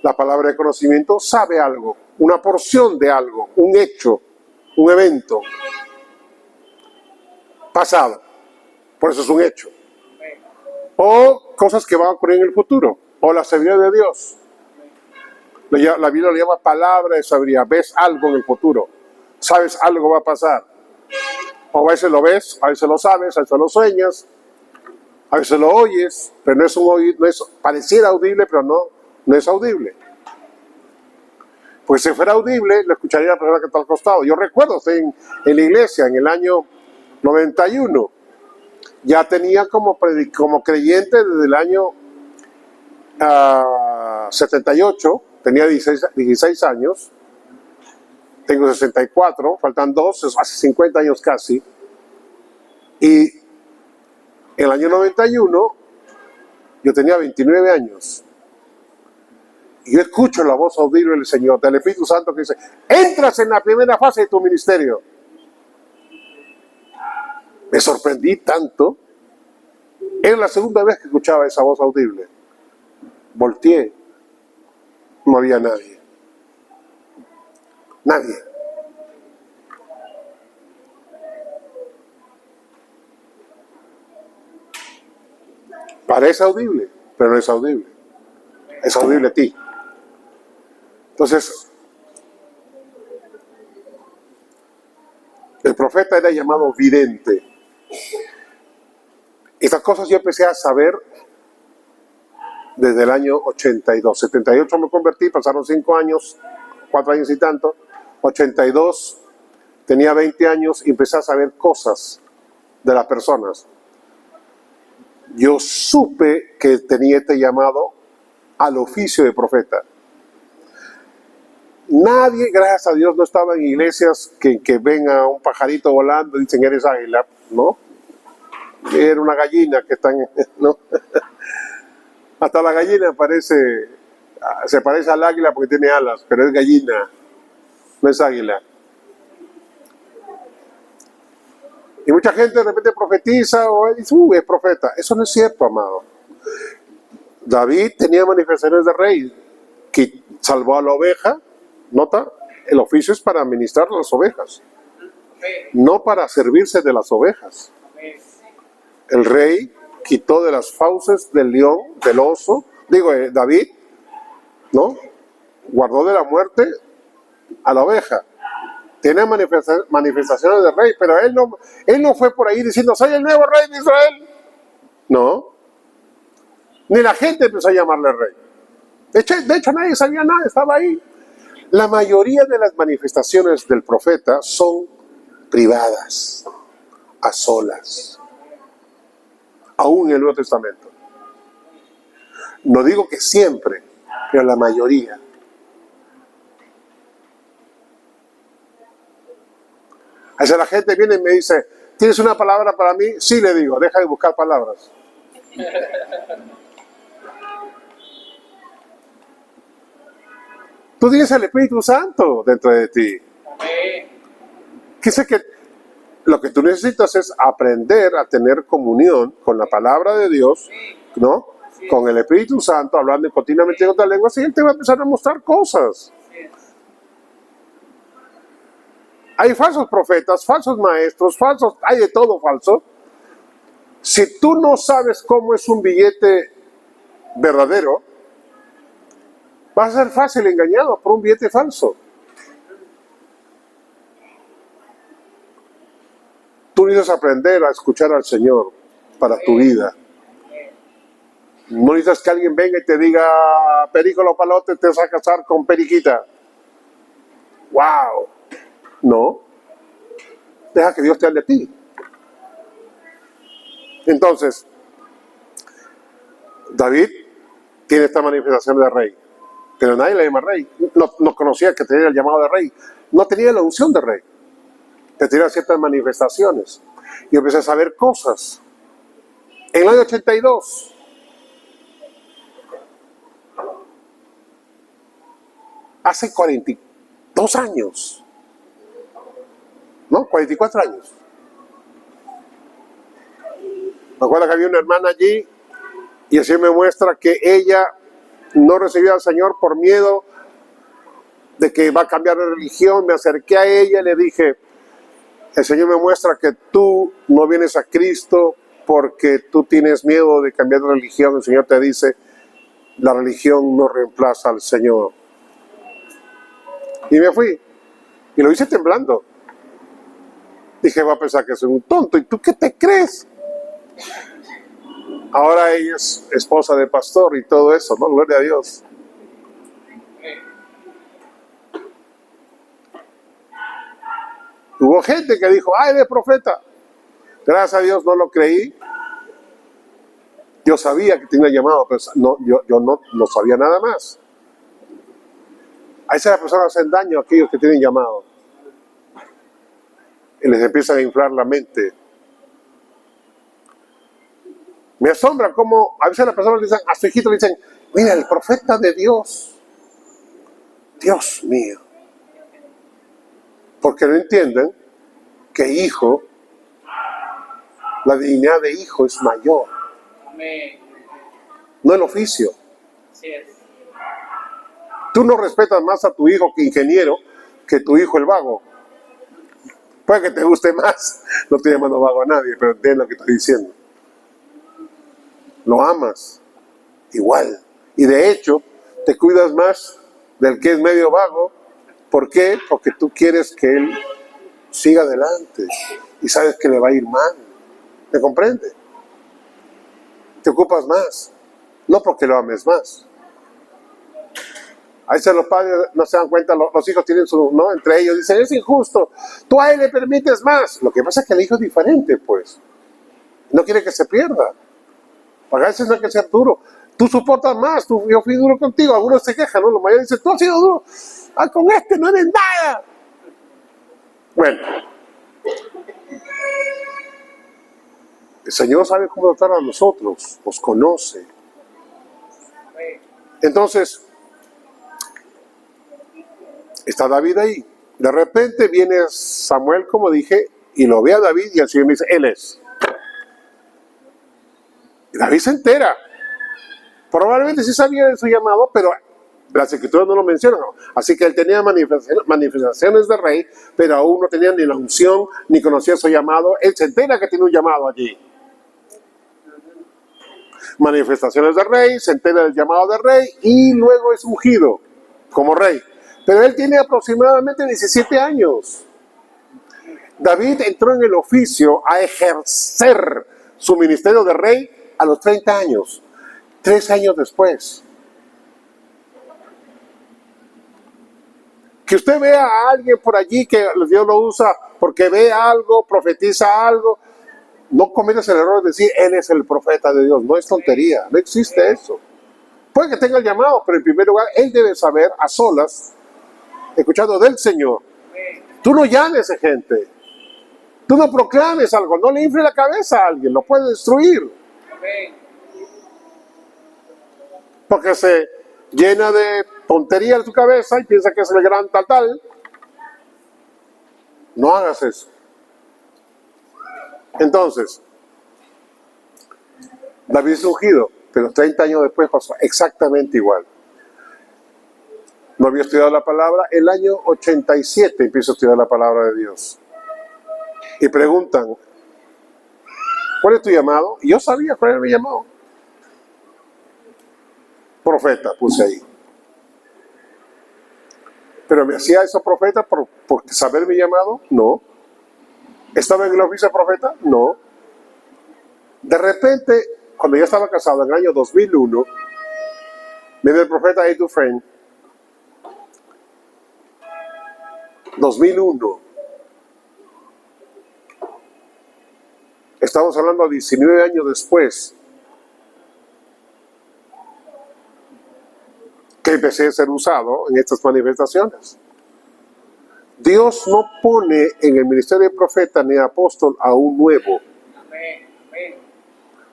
La palabra de conocimiento sabe algo, una porción de algo, un hecho, un evento pasado. Por eso es un hecho. O cosas que van a ocurrir en el futuro. O la sabiduría de Dios. La Biblia lo llama palabra de sabiduría. Ves algo en el futuro. Sabes algo va a pasar. O a veces lo ves, a veces lo sabes, a veces lo sueñas, a veces lo oyes, pero no es pareciera audible, pero no es audible. Pues si fuera audible, lo escucharía la persona que está al costado. Yo recuerdo, estoy en la iglesia en el año 91. Ya tenía como creyente desde el año 78, tenía 16 años, tengo 64, faltan 2, hace 50 años casi. Y en el año 91 yo tenía 29 años. Y yo escucho la voz audible del Señor, del Espíritu Santo, que dice: entras en la primera fase de tu ministerio. Me sorprendí tanto. Era la segunda vez que escuchaba esa voz audible. Volteé. No había nadie. Nadie. Parece audible, pero no es audible. Es audible a ti. Entonces, el profeta era llamado vidente. Estas cosas yo empecé a saber desde el año 82. 78 me convertí, pasaron 5 años, 4 años y tanto. 82, tenía 20 años y empecé a saber cosas de las personas. Yo supe que tenía este llamado al oficio de profeta. Nadie, gracias a Dios, no estaba en iglesias que venga un pajarito volando y dicen: eres águila, ¿no? Era una gallina que están, ¿no? Hasta la gallina se parece al águila porque tiene alas, pero es gallina, no es águila. Y mucha gente de repente profetiza o dice: es profeta. Eso no es cierto, amado. David tenía manifestaciones de rey, que salvó a la oveja. Nota, el oficio es para administrar las ovejas, no para servirse de las ovejas. El rey quitó de las fauces del león, del oso, David, ¿no? Guardó de la muerte a la oveja. Tiene manifestaciones de rey, pero él no fue por ahí diciendo: soy el nuevo rey de Israel. No. Ni la gente empezó a llamarle rey. De hecho nadie sabía nada, estaba ahí. La mayoría de las manifestaciones del profeta son privadas, a solas. Aún en el Nuevo Testamento. No digo que siempre, pero la mayoría. A veces la gente viene y me dice: ¿tienes una palabra para mí? Sí, le digo, deja de buscar palabras. Tú tienes el Espíritu Santo dentro de ti. Que sé que lo que tú necesitas es aprender a tener comunión con la palabra de Dios, ¿no? Con el Espíritu Santo, hablando continuamente en otras lenguas, y Él te va a empezar a mostrar cosas. Hay falsos profetas, falsos maestros, hay de todo falso. Si tú no sabes cómo es un billete verdadero, vas a ser fácil engañado por un billete falso. Tú necesitas aprender a escuchar al Señor para tu vida. No necesitas que alguien venga y te diga: perico los palotes, te vas a casar con periquita. ¡Wow! No. Deja que Dios te hable a ti. Entonces, David tiene esta manifestación de rey, pero nadie le llama rey. No conocía que tenía el llamado de rey. No tenía la unción de rey. Que tenía ciertas manifestaciones. Y empecé a saber cosas. En el año 82, hace 42 años, ¿no? 44 años. Me acuerdo que había una hermana allí y así me muestra que ella no recibió al Señor por miedo de que va a cambiar de religión. Me acerqué a ella y le dije: el Señor me muestra que tú no vienes a Cristo porque tú tienes miedo de cambiar de religión. El Señor te dice: la religión no reemplaza al Señor. Y me fui. Y lo hice temblando. Dije: va a pensar que soy un tonto. ¿Y tú qué te crees? Ahora ella es esposa de pastor y todo eso, ¿no? Gloria a Dios. Hubo gente que dijo: ¡ay, de profeta! Gracias a Dios no lo creí. Yo sabía que tenía llamado, pero yo no sabía nada más. A veces las personas hacen daño a aquellos que tienen llamado. Y les empiezan a inflar la mente. Me asombra cómo a veces las personas le dicen, a su hijito le dicen: mira, el profeta de Dios. Dios mío. Porque no entienden que hijo, la dignidad de hijo es mayor. No el oficio. Tú no respetas más a tu hijo que ingeniero que tu hijo el vago. Puede que te guste más. No estoy llamando vago a nadie, pero entiendes lo que estoy diciendo. Lo amas igual. Y de hecho, te cuidas más del que es medio vago. ¿Por qué? Porque tú quieres que él siga adelante. Y sabes que le va a ir mal. ¿Me comprende? Te ocupas más. No porque lo ames más. A veces los padres no se dan cuenta, los hijos tienen su, ¿no? Entre ellos dicen, es injusto, tú a él le permites más. Lo que pasa es que el hijo es diferente, pues. No quiere que se pierda. A veces no hay que ser duro. Tú soportas más, yo fui duro contigo. Algunos se quejan, ¿no? Los mayores dicen, tú has sido duro. Ah, con este no eres nada. Bueno. El Señor sabe cómo tratar a nosotros, nos conoce. Entonces, está David ahí. De repente viene Samuel, como dije, y lo ve a David y el Señor me dice, él es. Y David se entera. Probablemente sí sabía de su llamado, pero las escrituras no lo mencionan. Así que él tenía manifestaciones de rey, pero aún no tenía ni la unción, ni conocía su llamado. Él se entera que tiene un llamado allí. Manifestaciones de rey, se entera del llamado de rey y luego es ungido como rey. Pero él tiene aproximadamente 17 años. David entró en el oficio a ejercer su ministerio de rey a los 30 años, 3 años después. Que usted vea a alguien por allí que Dios lo usa porque ve algo, profetiza algo, no cometas el error de decir, él es el profeta de Dios. No es tontería, no existe eso. Puede que tenga el llamado, pero en primer lugar, él debe saber a solas, escuchando del Señor. Tú no llames a gente. Tú no proclames algo. No le infle la cabeza a alguien. Lo puede destruir. Porque se llena de tontería en tu cabeza y piensa que es el gran tal. No hagas eso. Entonces, David es ungido, pero 30 años después pasó exactamente igual. No había estudiado la palabra. El año 87 empiezo a estudiar la palabra de Dios. Y preguntan, ¿cuál es tu llamado? Y yo sabía cuál era mi llamado. Profeta, puse ahí. ¿Pero me hacía eso profeta por saber mi llamado? No. ¿Estaba en el oficio de profeta? No. De repente, cuando yo estaba casado en el año 2001, viene el profeta Ed Dufresne. 2001. Estamos hablando de 19 años después que empecé a ser usado en estas manifestaciones. Dios no pone en el ministerio de profeta ni apóstol a un nuevo.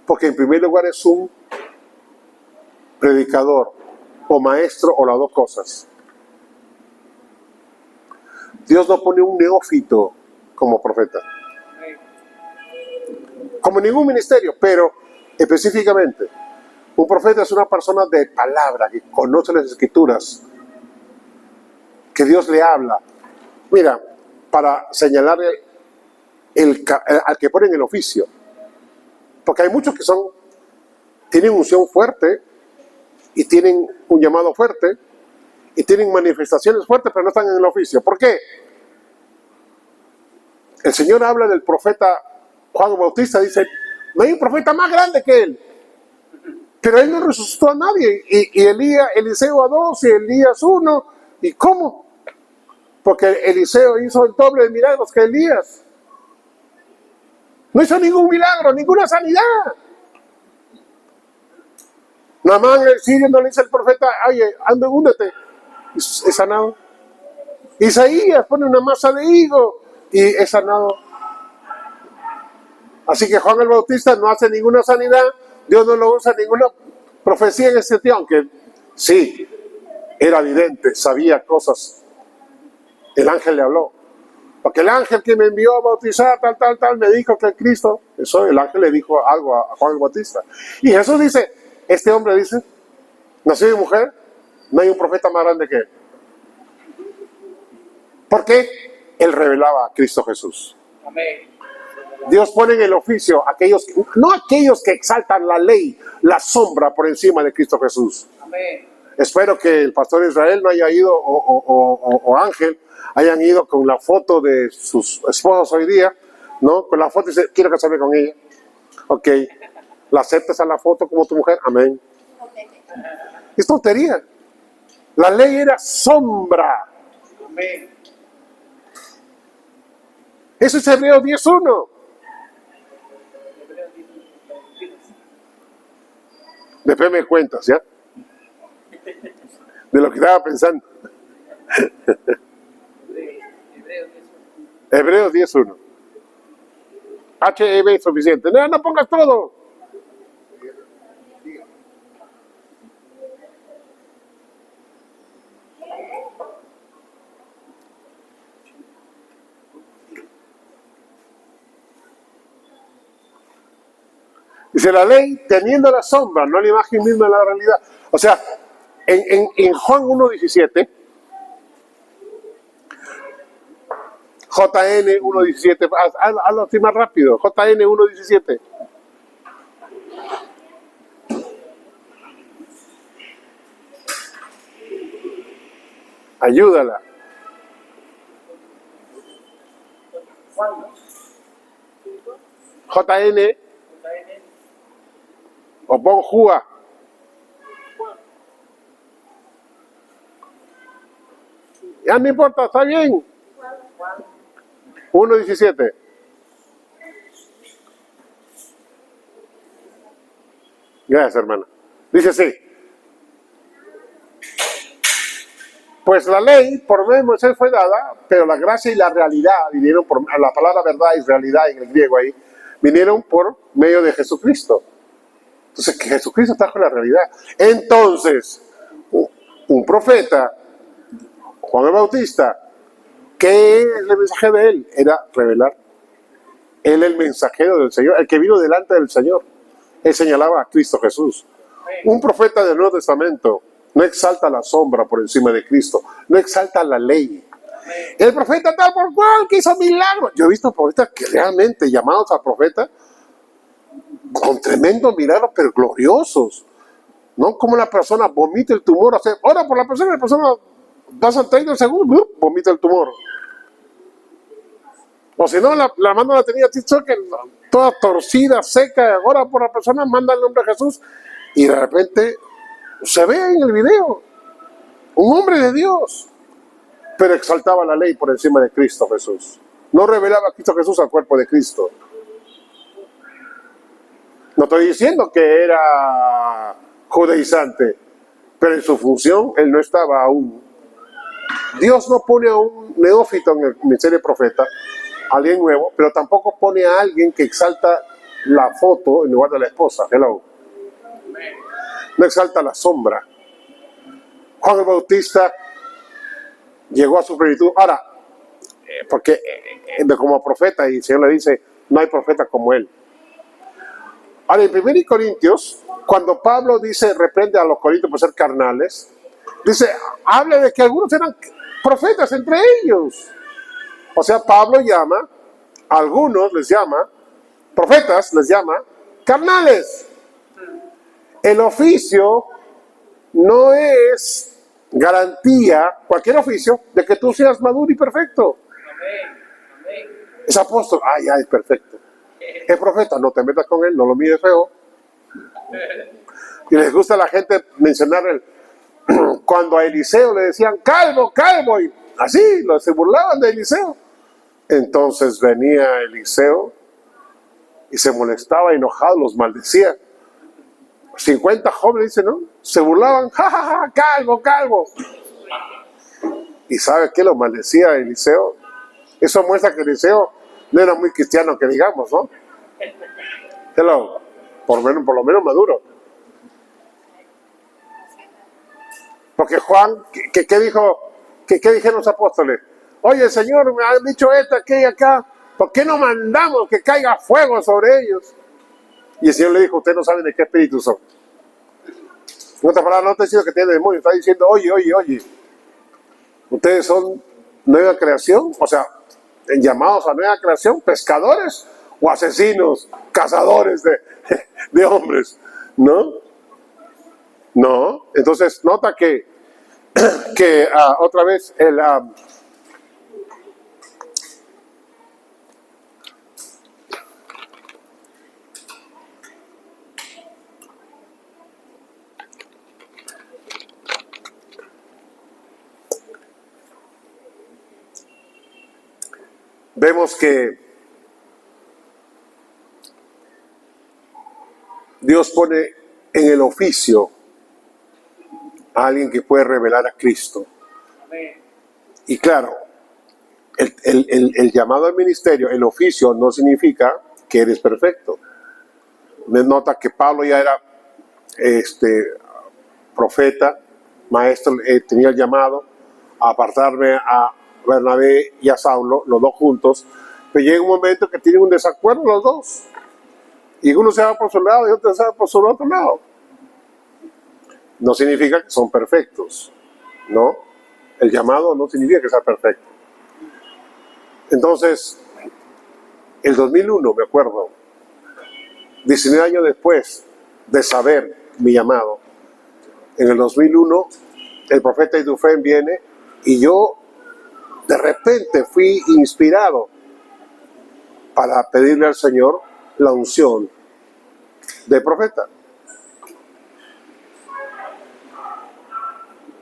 Porque en primer lugar es un predicador o maestro o las dos cosas. Dios no pone un neófito como profeta. Como en ningún ministerio, pero específicamente, un profeta es una persona de palabra que conoce las escrituras, que Dios le habla. Mira, para señalar al que pone en el oficio. Porque hay muchos que tienen unción fuerte y tienen un llamado fuerte y tienen manifestaciones fuertes, pero no están en el oficio. ¿Por qué? El Señor habla del profeta Juan Bautista, dice, no hay un profeta más grande que él. Pero él no resucitó a nadie. Y Eliseo a 2 y Elías 1. ¿Y cómo? Porque Eliseo hizo el doble de milagros que Elías. No hizo ningún milagro, ninguna sanidad. Naamán el sirio no le dice al profeta, oye, anda, únete. Es sanado. Isaías pone una masa de higo y es sanado. Así que Juan el Bautista no hace ninguna sanidad, Dios no lo usa ninguna profecía en ese sentido, aunque sí, era vidente, sabía cosas. El ángel le habló. Porque el ángel que me envió a bautizar, tal, me dijo que el Cristo, eso el ángel le dijo algo a Juan el Bautista. Y Jesús dice, este hombre dice, nació de mujer, no hay un profeta más grande que él. ¿Por qué? Él revelaba a Cristo Jesús. Amén. Dios pone en el oficio aquellos, no aquellos que exaltan la ley, la sombra por encima de Cristo Jesús. Amén. Espero que el pastor Israel no haya ido, o Ángel, hayan ido con la foto de sus esposos hoy día, ¿no? Con la foto y dice, quiero casarme con ella. Ok, ¿la aceptas a la foto como tu mujer? Amén. Es tontería. La ley era sombra. Amén. Eso es Hebreos 10:1. Después me cuentas, ¿ya? De lo que estaba pensando. Hebreos 10:1. HEB es suficiente. No, no pongas todo. Dice la ley teniendo la sombra, no la imagen misma de la realidad. O sea, en Juan 1:17, JN 1:17, hazlo así más rápido, JN 1:17. Ayúdala. JN o pon Júa. Ya no importa, está bien. 1:17. Gracias, hermana. Dice así. Pues la ley por medio de Moisés fue dada, pero la gracia y la realidad vinieron por la palabra verdad y realidad en el griego ahí, vinieron por medio de Jesucristo. Entonces, que Jesucristo trajo la realidad. Entonces, un profeta, Juan el Bautista, ¿qué es el mensaje de él? Era revelar. Él el mensajero del Señor, el que vino delante del Señor. Él señalaba a Cristo Jesús. Un profeta del Nuevo Testamento no exalta la sombra por encima de Cristo, no exalta la ley. El profeta tal por cual que hizo milagros. Yo he visto profetas que realmente llamados a profeta con tremendos milagros, pero gloriosos. No como la persona vomita el tumor, ora por la persona pasan 30 segundos, vomita el tumor. O si no, la mano la tenía toda torcida, seca, ora por la persona, manda el nombre de Jesús, y de repente se ve en el video un hombre de Dios, pero exaltaba la ley por encima de Cristo Jesús. No revelaba a Cristo Jesús al cuerpo de Cristo. No estoy diciendo que era judaizante, pero en su función él no estaba aún. Dios no pone a un neófito en el ministerio de profeta, alguien nuevo, pero tampoco pone a alguien que exalta la foto en lugar de la esposa. Hello. No exalta la sombra. Juan el Bautista llegó a su plenitud. Ahora, porque como profeta, y el Señor le dice, no hay profeta como él. Ahora, en 1 Corintios, cuando Pablo dice, reprende a los corintios por ser carnales, dice, habla de que algunos eran profetas entre ellos. O sea, Pablo llama, a algunos les llama, profetas les llama, carnales. El oficio no es garantía, cualquier oficio, de que tú seas maduro y perfecto. Es apóstol, es perfecto. Es profeta, no te metas con él, no lo mires feo. Y les gusta a la gente mencionar cuando a Eliseo le decían calvo, y así, se burlaban de Eliseo. Entonces venía Eliseo y se molestaba, enojado, los maldecía. 50 jóvenes, dice, ¿no? Se burlaban, jajaja, calvo. ¿Y sabe qué lo maldecía Eliseo? Eso muestra que Eliseo no era muy cristiano, que digamos, ¿no? Por lo menos maduro. Porque Juan, ¿qué dijo? ¿Qué dijeron los apóstoles? Oye, Señor, me han dicho esto, aquí y acá. ¿Por qué no mandamos que caiga fuego sobre ellos? Y el Señor le dijo, ustedes no saben de qué espíritu son. En otras palabras, no está diciendo que tiene demonios, está diciendo, oye, ustedes son nueva creación, o sea, llamados a nueva creación, pescadores o asesinos, cazadores de hombres, ¿no? No, entonces nota que otra vez vemos que Dios pone en el oficio a alguien que puede revelar a Cristo. Y claro, el llamado al ministerio, el oficio, no significa que eres perfecto. Me nota que Pablo ya era profeta, maestro, tenía el llamado a apartarme a Bernabé y a Saulo, los dos juntos, pero llega un momento que tienen un desacuerdo los dos. Y uno se va por su lado y otro se va por su otro lado. No significa que son perfectos, ¿no? El llamado no significa que sea perfecto. Entonces, el 2001, me acuerdo, 19 años después de saber mi llamado, en el 2001, el profeta Idufén viene y yo de repente fui inspirado para pedirle al Señor la unción de profeta.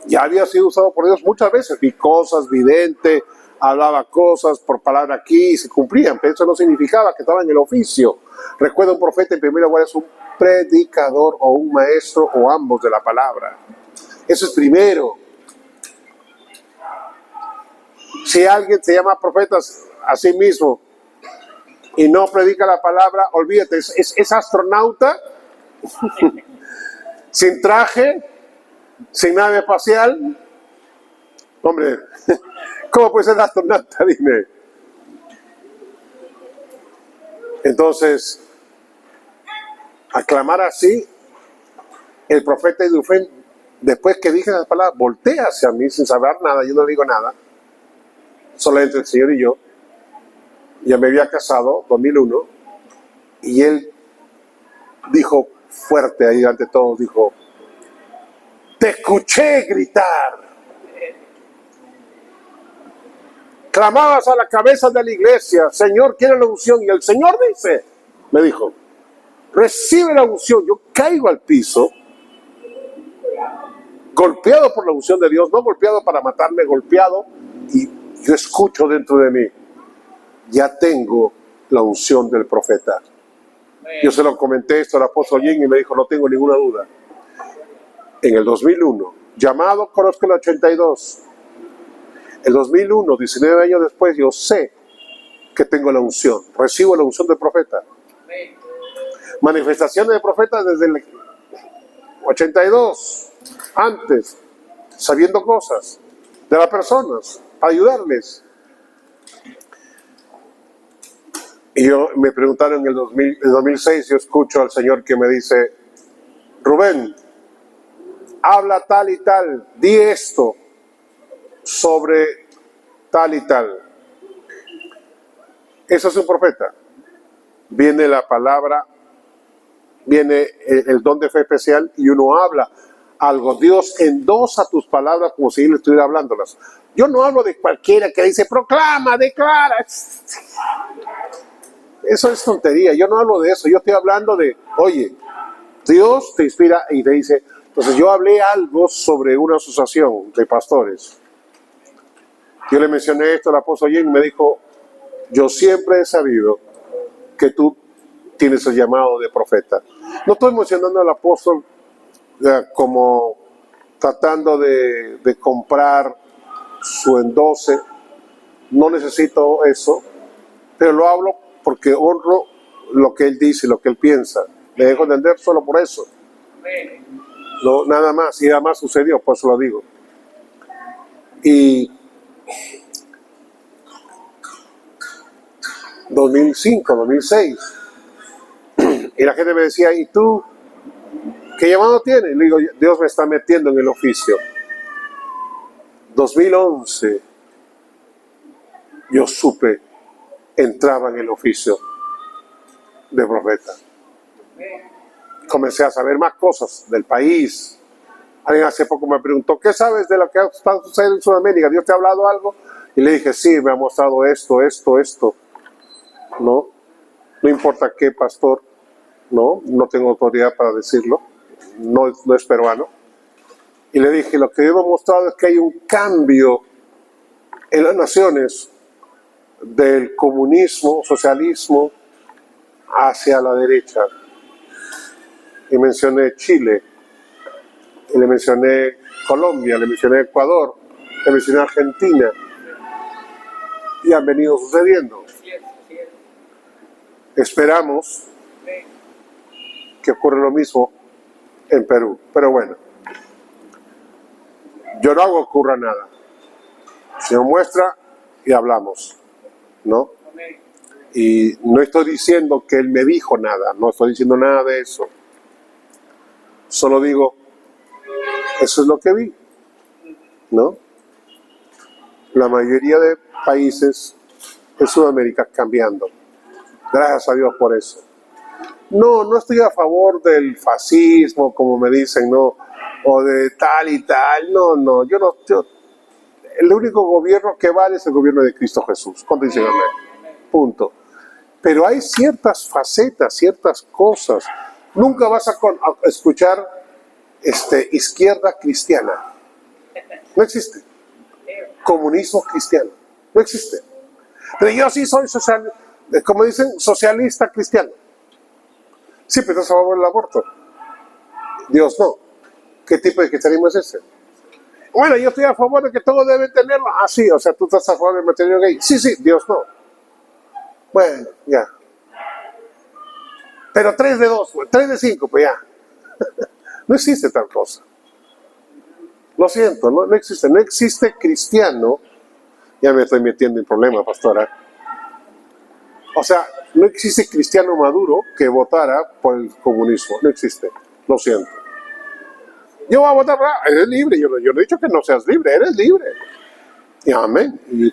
Ya había sido usado por Dios muchas veces, vi cosas, vidente, hablaba cosas por palabra aquí y se cumplían, pero eso no significaba que estaba en el oficio. Recuerda, un profeta en primer lugar es un predicador o un maestro o ambos de la palabra. Eso es primero. Si alguien se llama profeta a sí mismo y no predica la palabra, olvídate, es astronauta, sin traje, sin nave espacial. Hombre, ¿cómo puede ser astronauta? Dime. Entonces, aclamar así, el profeta Idufén, después que dije las palabras, voltea hacia mí sin saber nada, yo no digo nada, solo entre el Señor y yo. Ya me había casado, 2001, y él dijo fuerte ahí ante todos, dijo, te escuché gritar. Clamabas a la cabeza de la iglesia, Señor, quiere la unción. Y el Señor dice, me dijo, recibe la unción. Yo caigo al piso, golpeado por la unción de Dios, no golpeado para matarme, golpeado, y yo escucho dentro de mí, ya tengo la unción del profeta. Yo se lo comenté esto al apóstol Jim y me dijo, no tengo ninguna duda. En el 2001, llamado, conozco el 82. El 2001, 19 años después, yo sé que tengo la unción, recibo la unción del profeta. Manifestaciones de profeta desde el 82, antes, sabiendo cosas de las personas, ayudarles. Y me preguntaron en el 2006, yo escucho al Señor que me dice, Rubén, habla tal y tal, di esto sobre tal y tal. Eso es un profeta. Viene la palabra, viene el don de fe especial y uno habla algo. Dios endosa tus palabras como si él estuviera hablándolas. Yo no hablo de cualquiera que dice proclama, declara. Eso es tontería. Yo no hablo de eso. Yo estoy hablando de, oye, Dios te inspira y te dice. Entonces yo hablé algo sobre una asociación de pastores. Yo le mencioné esto al apóstol Jim y me dijo, yo siempre he sabido que tú tienes el llamado de profeta. No estoy mencionando al apóstol como tratando de comprar su endose. No necesito eso, pero lo hablo porque honro lo que él dice y lo que él piensa. Me dejo entender solo por eso. No, nada más, y nada más sucedió, por eso lo digo. Y 2005, 2006, y la gente me decía, ¿y tú qué llamado tienes? Le digo, Dios me está metiendo en el oficio. 2011, yo supe, entraba en el oficio de profeta. Comencé a saber más cosas del país. Alguien hace poco me preguntó, ¿qué sabes de lo que está sucediendo en Sudamérica? ¿Dios te ha hablado algo? Y le dije, sí, me ha mostrado esto. No importa qué pastor, no tengo autoridad para decirlo, no es peruano. Y le dije, lo que Dios me ha mostrado es que hay un cambio en las naciones del comunismo, socialismo, hacia la derecha. Y mencioné Chile, y le mencioné Colombia, le mencioné Ecuador, le mencioné Argentina, y han venido sucediendo. Esperamos que ocurra lo mismo en Perú, pero bueno, yo no hago que ocurra nada. El Señor muestra y hablamos, ¿no? Y no estoy diciendo que Él me dijo nada, no estoy diciendo nada de eso. Solo digo, eso es lo que vi, ¿no? La mayoría de países en Sudamérica cambiando. Gracias a Dios por eso. No estoy a favor del fascismo, como me dicen, no, o de tal y tal. El único gobierno que vale es el gobierno de Cristo Jesús. ¿Cuánto dicen amén? Punto. Pero hay ciertas facetas, ciertas cosas. Nunca vas a escuchar izquierda cristiana. No existe. Comunismo cristiano. No existe. Pero yo sí soy como dicen, socialista cristiano. Sí, pero estás a favor del aborto. Dios no. ¿Qué tipo de cristianismo es ese? Bueno, yo estoy a favor de que todos deben tenerlo. Ah, sí, o sea, tú estás a favor del matrimonio gay. Sí, Dios no. Bueno, ya. Pero 3 de 2, 3 de 5, pues ya. No existe tal cosa. Lo siento, no existe. No existe cristiano. Ya me estoy metiendo en problemas, pastora. O sea, no existe cristiano maduro que votara por el comunismo. No existe. Lo siento. Yo voy a votar, eres libre. Yo no he dicho que no seas libre, eres libre. Y amén. Y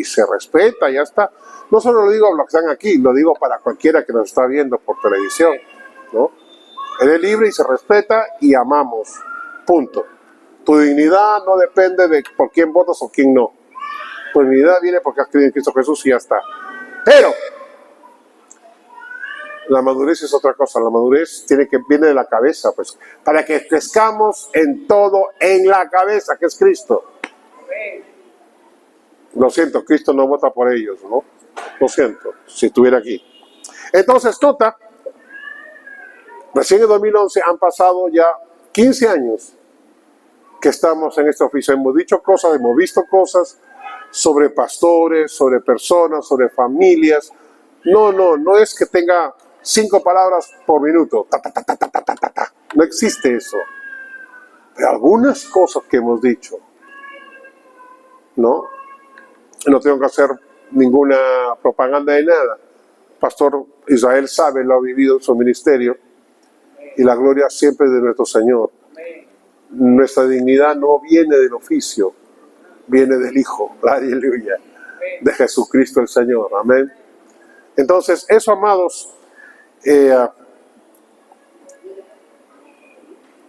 se respeta, ya está. No solo lo digo a los que están aquí, lo digo para cualquiera que nos está viendo por televisión, ¿no? Eres libre y se respeta y amamos. Punto. Tu dignidad no depende de por quién votas o quién no. Tu dignidad viene porque has creído en Cristo Jesús y ya está. Pero la madurez es otra cosa. La madurez viene de la cabeza, pues, para que crezcamos en todo en la cabeza, que es Cristo. Lo siento, Cristo no vota por ellos, ¿no? Lo siento, si estuviera aquí. Entonces, nota, recién en 2011 han pasado ya 15 años que estamos en este oficio. Hemos dicho cosas, hemos visto cosas sobre pastores, sobre personas, sobre familias. No es que tenga 5 palabras por minuto. No existe eso. Pero algunas cosas que hemos dicho, no tengo que hacer ninguna propaganda de nada. Pastor Israel sabe, lo ha vivido en su ministerio, y la gloria siempre es de nuestro Señor. Nuestra dignidad no viene del oficio, viene del Hijo, aleluya, de Jesucristo el Señor, amén. Entonces, eso, amados,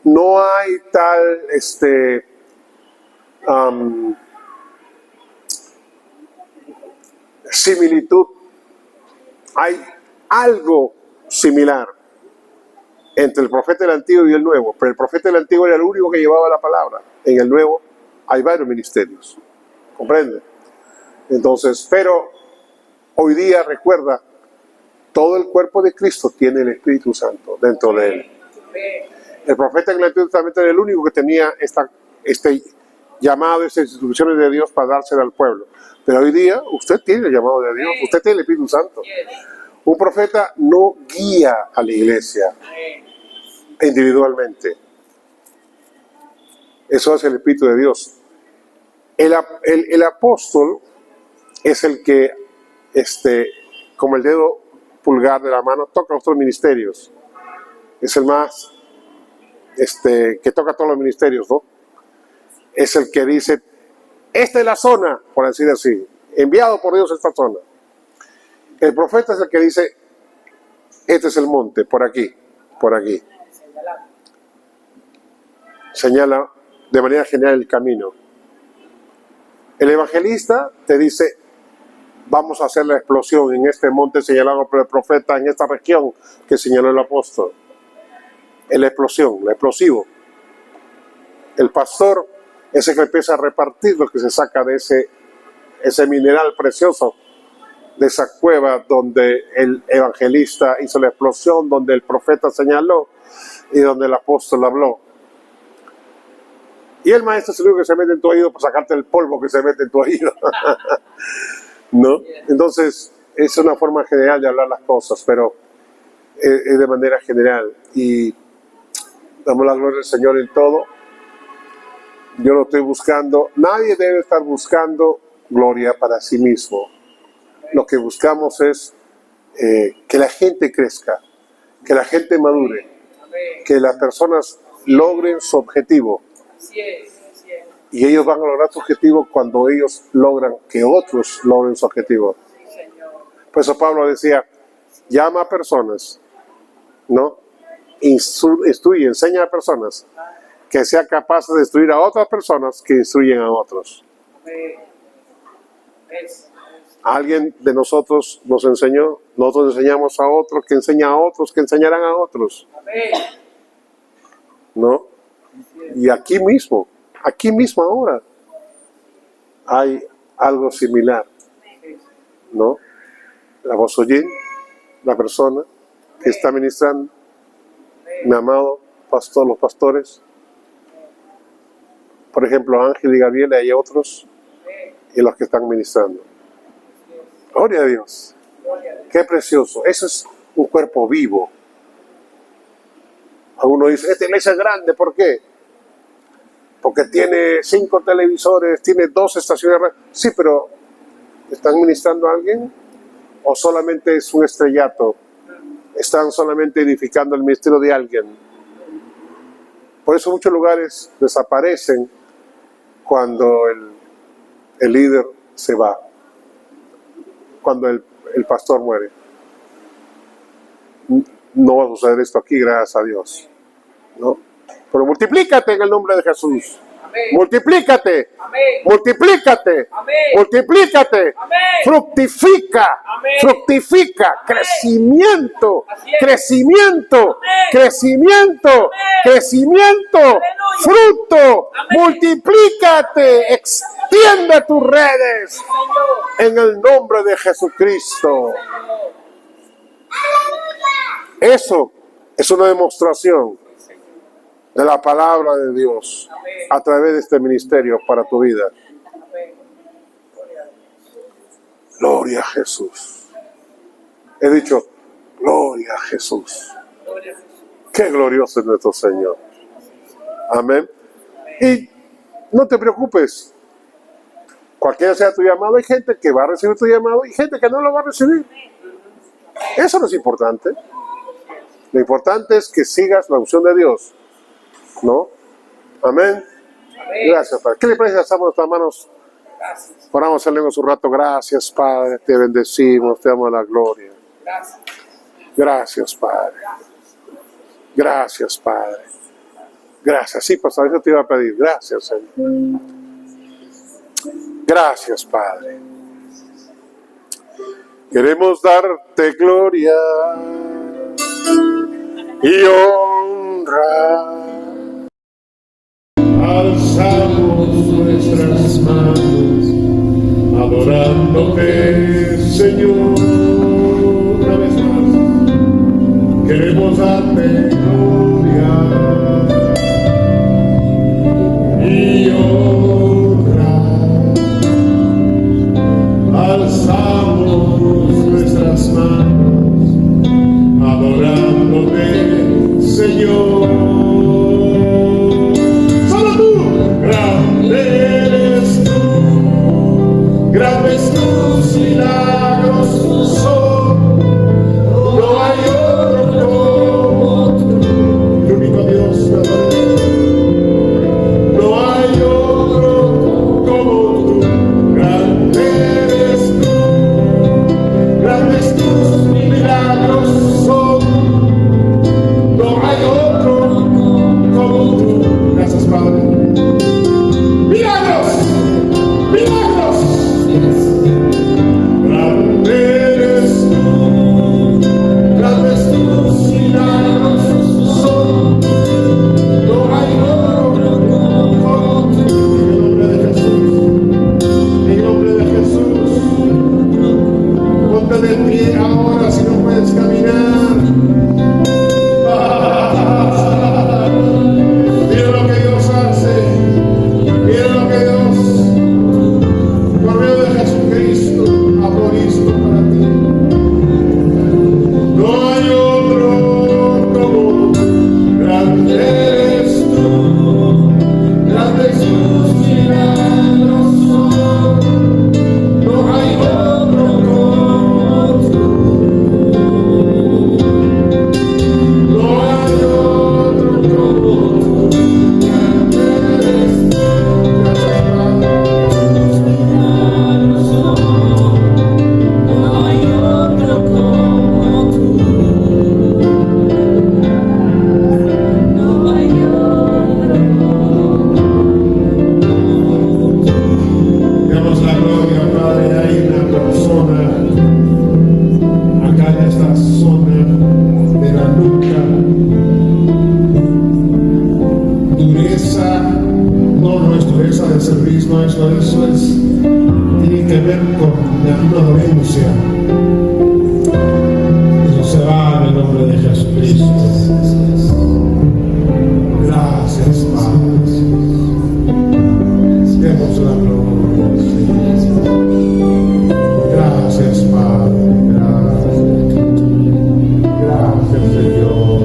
no hay tal similitud. Hay algo similar entre el profeta del Antiguo y el Nuevo, pero el profeta del Antiguo era el único que llevaba la palabra. En el Nuevo hay varios ministerios, ¿comprende? Entonces, pero hoy día, recuerda, todo el cuerpo de Cristo tiene el Espíritu Santo dentro de él. El profeta en el Antiguo Testamento era el único que tenía este llamado, estas instrucciones de Dios para dársela al pueblo. Pero hoy día usted tiene el llamado de Dios, usted tiene el Espíritu Santo. Un profeta no guía a la iglesia individualmente. Eso es el Espíritu de Dios. El apóstol es el que, como el dedo pulgar de la mano, toca otros ministerios. Es el más, que toca todos los ministerios, ¿no? Es el que dice, esta es la zona, por decir así, enviado por Dios a esta zona. El profeta es el que dice, este es el monte, por aquí, por aquí. Señala de manera general el camino. El evangelista te dice, vamos a hacer la explosión en este monte señalado por el profeta, en esta región que señaló el apóstol. Es la explosión, el explosivo. El pastor es el que empieza a repartir lo que se saca de ese mineral precioso, de esa cueva donde el evangelista hizo la explosión, donde el profeta señaló y donde el apóstol habló. Y el maestro es el único que se mete en tu oído para sacarte el polvo que se mete en tu oído. ¿No? Entonces, es una forma general de hablar las cosas, pero es de manera general. Y damos la gloria al Señor en todo. Yo no estoy buscando, nadie debe estar buscando gloria para sí mismo. Lo que buscamos es que la gente crezca, que la gente madure, que las personas logren su objetivo. Y ellos van a lograr su objetivo cuando ellos logran que otros logren su objetivo. Por eso Pablo decía, llama a personas, ¿no? Instruye, enseña a personas que sean capaces de instruir a otras personas que instruyen a otros. Alguien de nosotros nos enseñó, nosotros enseñamos a otros, que enseña a otros, que enseñarán a otros. ¿No? Y aquí mismo ahora, hay algo similar. ¿No? La voz oyen, la persona que está ministrando, mi amado pastor, los pastores, por ejemplo, Ángel y Gabriel, y hay otros, y los que están ministrando. Gloria a Dios. Qué precioso. Eso es un cuerpo vivo. Alguno dice, esta iglesia es grande, ¿por qué? Porque tiene 5 televisores, tiene 2 estaciones. Sí, pero ¿están ministrando a alguien? ¿O solamente es un estrellato? ¿Están solamente edificando el ministerio de alguien? Por eso muchos lugares desaparecen cuando el líder se va, cuando el pastor muere. No va a suceder esto aquí, gracias a Dios, ¿no? Pero multiplícate en el nombre de Jesús. Amén. Multiplícate. Amén. Multiplícate. Amén. Multiplícate. Amén. Fructifica. Amén. Fructifica. Amén. Crecimiento. Crecimiento. Amén. Crecimiento. Amén. Crecimiento. Aleluya. Fruto. Amén. Multiplícate. Extiende tus redes. Sí, en el nombre de Jesucristo. Eso es una demostración de la palabra de Dios a través de este ministerio para tu vida. Gloria a Jesús. He dicho, gloria a Jesús. Qué glorioso es nuestro Señor. Amén. Y no te preocupes. Cualquiera sea tu llamado, hay gente que va a recibir tu llamado y gente que no lo va a recibir. Eso no es importante. Lo importante es que sigas la unción de Dios, ¿no? Amén. Amén. Gracias, Padre. ¿Qué le parece? Alzamos nuestras manos. Gracias. Oramos en lengua un rato. Gracias, Padre. Te bendecimos, te damos la gloria. Gracias. Gracias, Padre. Gracias, Padre. Gracias. Sí, pastor, eso te iba a pedir. Gracias, Señor. Gracias, Padre. Queremos darte gloria y honra. Alzamos nuestras manos, adorándote, Señor. Una vez más, queremos darte gloria y honra. Alzamos nuestras manos, adorándote, Señor. Solo tú. No, no es dureza de servicio, eso tiene que ver con una dolencia. Eso se va en el nombre de Jesucristo. Gracias, Padre. Demos la gloria, Señor. Gracias, Padre. Gracias, Señor.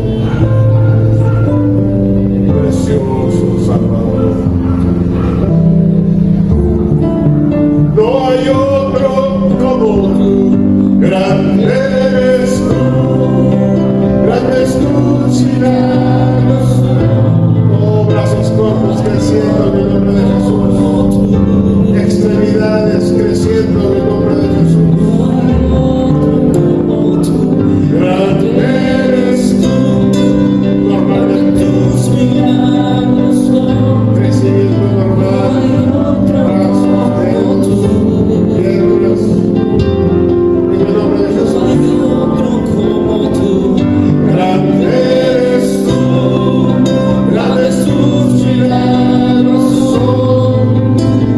Precioso Salvador. No hay otro como tú. Grande eres tú. Grandes tus milagros. Oh, brazos cortos creciendo en el nombre de Jesús. Extremidades creciendo en el nombre de Jesús. Grande eres tú. Normal en tus milagros. Crecimiento normal. Brazos, dedos, piernas. En el nombre de Jesús. Grande eres tú. Grandes tus milagros son.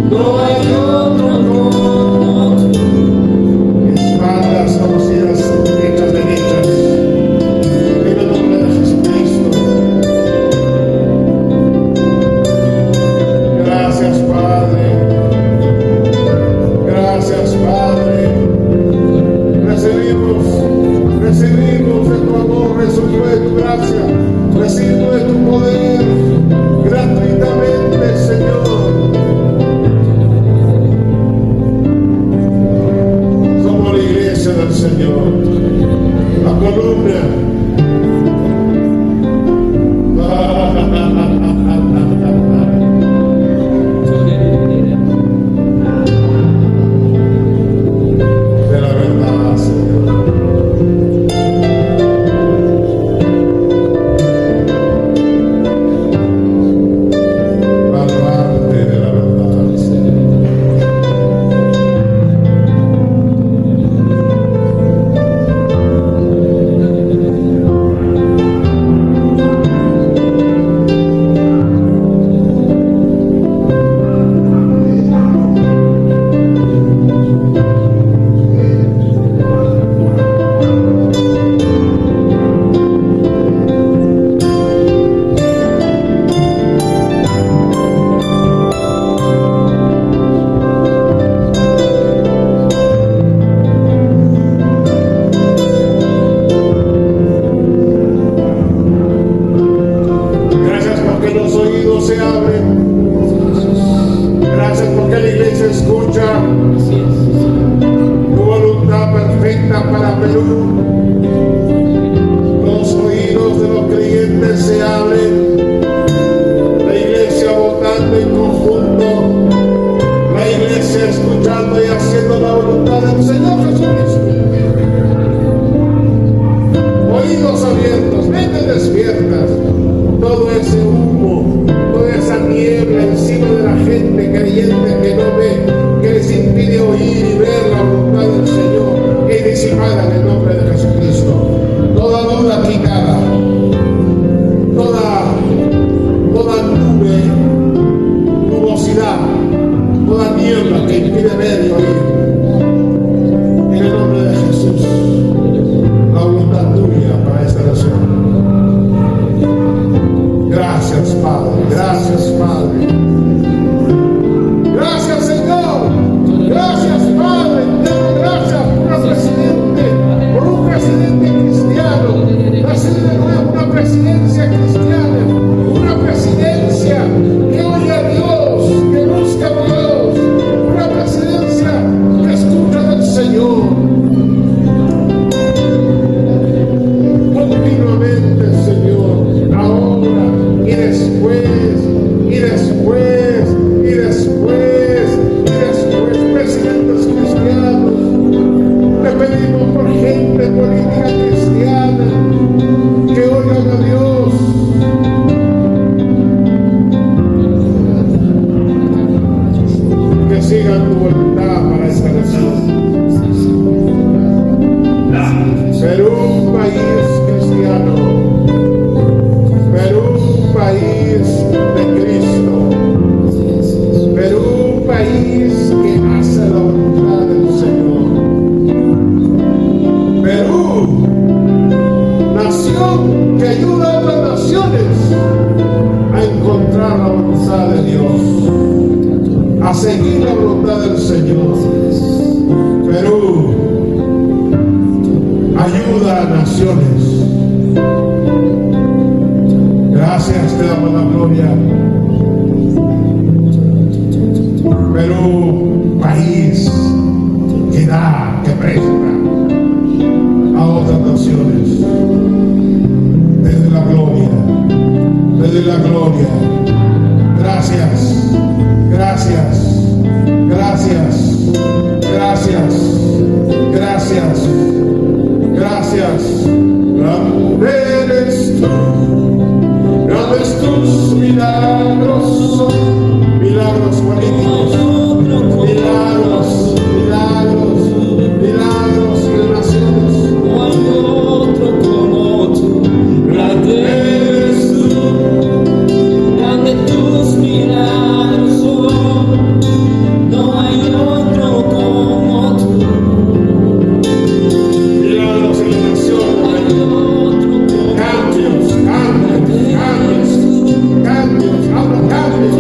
No hay otro como tú. Espaldas conocidas, hechas derechas. En el nombre de Jesucristo. Gracias, Padre. Gracias, Padre. Recibimos de tu amor, recibimos de tu gracia, recibimos de tu poder gratuitamente, Señor. Somos la iglesia del Señor, la columna. De la verdad, Señor. Baluarte de la verdad, Señor. Gracias porque los oídos se abren. Gracias porque la iglesia escucha tu voluntad perfecta para Perú. Los oídos de los creyentes se abren. La iglesia votando en conjunto. La iglesia escuchando y haciendo la voluntad del Señor Jesucristo. Oídos abiertos, mentes despiertas. Todo ese humo, toda esa niebla encima de la gente creyente que no ve, que les impide oír y ver la voluntad del Señor, es disipada en el nombre de Jesucristo. Toda duda quitada, toda nube, nubosidad, toda niebla que impide ver y oír. En el nombre de Jesús, la voluntad tuya para esta nación. Gracias, Padre. Gracias, Padre. Gracias, Señor. Gracias, Padre. Te doy gracias por un presidente cristiano. Nacido de nuevo, una presidencia cristiana. Una presidencia que oye a Dios, que busca a Dios. Una presidencia que escucha del Señor. Continuamente, Señor. Ahora y después, y después, y después, y después, presidentes cristianos. Te pedimos por gente política cristiana que oigan a Dios. Que sigan tu voluntad para esta nación. Perú, un país cristiano. Perú, un país de Cristo. la voluntad de Dios, a seguir la voluntad del Señor. Perú, ayuda a naciones. Gracias, te damos la gloria. Perú, país que da, que presta a otras naciones. Desde la gloria, desde la gloria. Gracias, gracias, gracias, gracias, gracias, gracias. Grande eres tú, grandes tus milagros, milagros políticos, milagros, milagros, milagros de naciones. No hay otro como tú, grande eres tú, grande tus milagros son. No hay otro como tú, Milagros en la nación. no hay otro como tú. Cambios, cambios, cambios, cambios, hablo cambios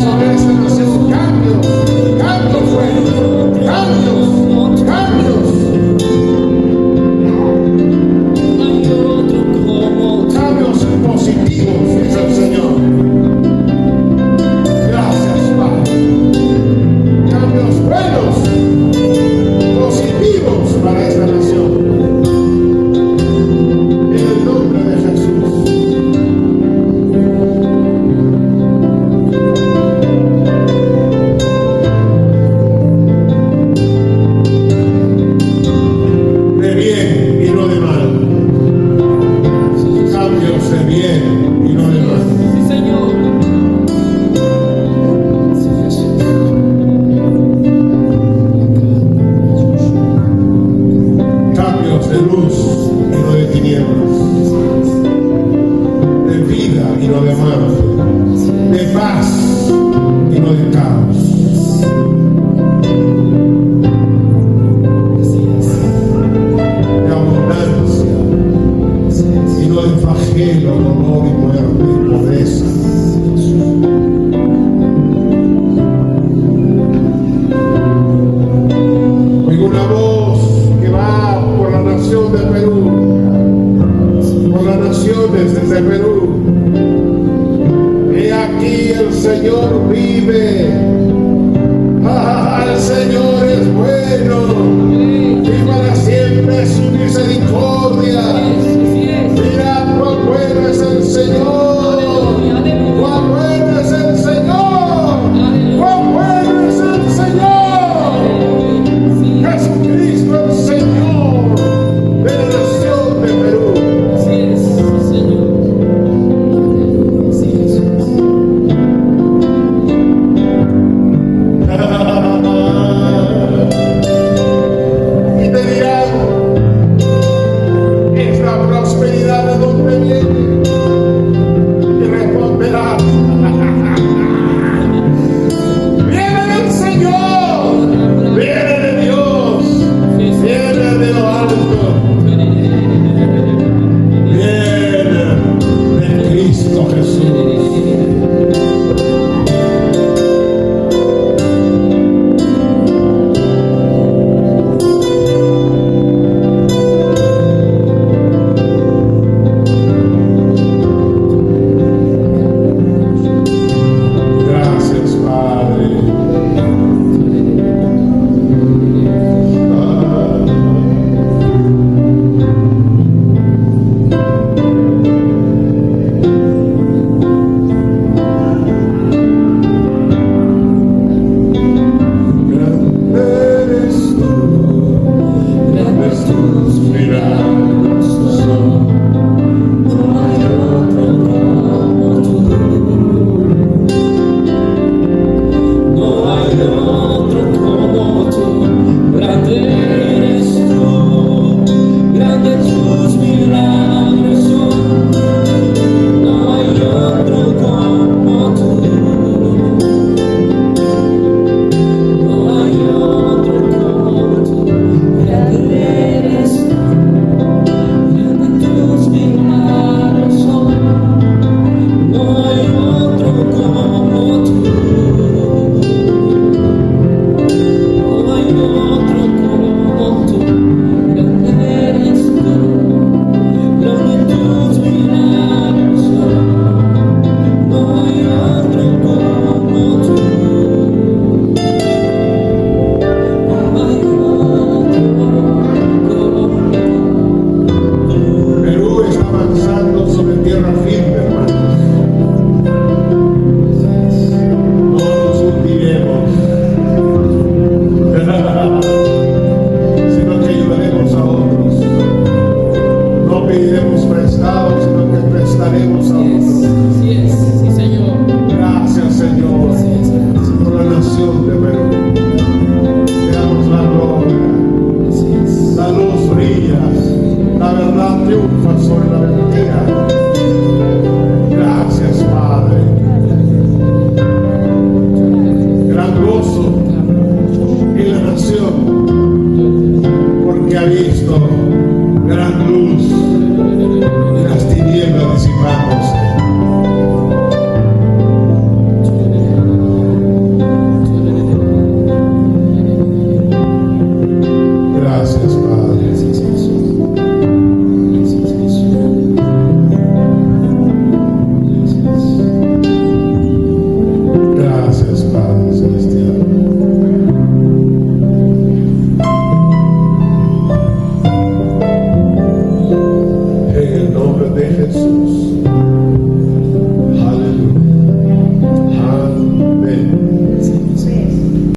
sobre esta nación, cambios, cambios buenos, cambios, cambios, No hay otro como tú. cambios positivos, dice el Señor. Gracias, Padre. Cambios buenos, positivos para esta nación. En el nombre de Jesús. De bien y no de mal. Cambios de bien y no de mal. Sí, Señor. Sí, Jesús. Cambios de luz y no de tinieblas. De vida y no de mal. De paz y no de caos. De abundancia y no de flagelo, dolor y muerte y pobreza. Oigo una voz que va por la nación de Perú, por las naciones desde Perú. He aquí el Señor vive. El Señor es bueno y para siempre su misericordia.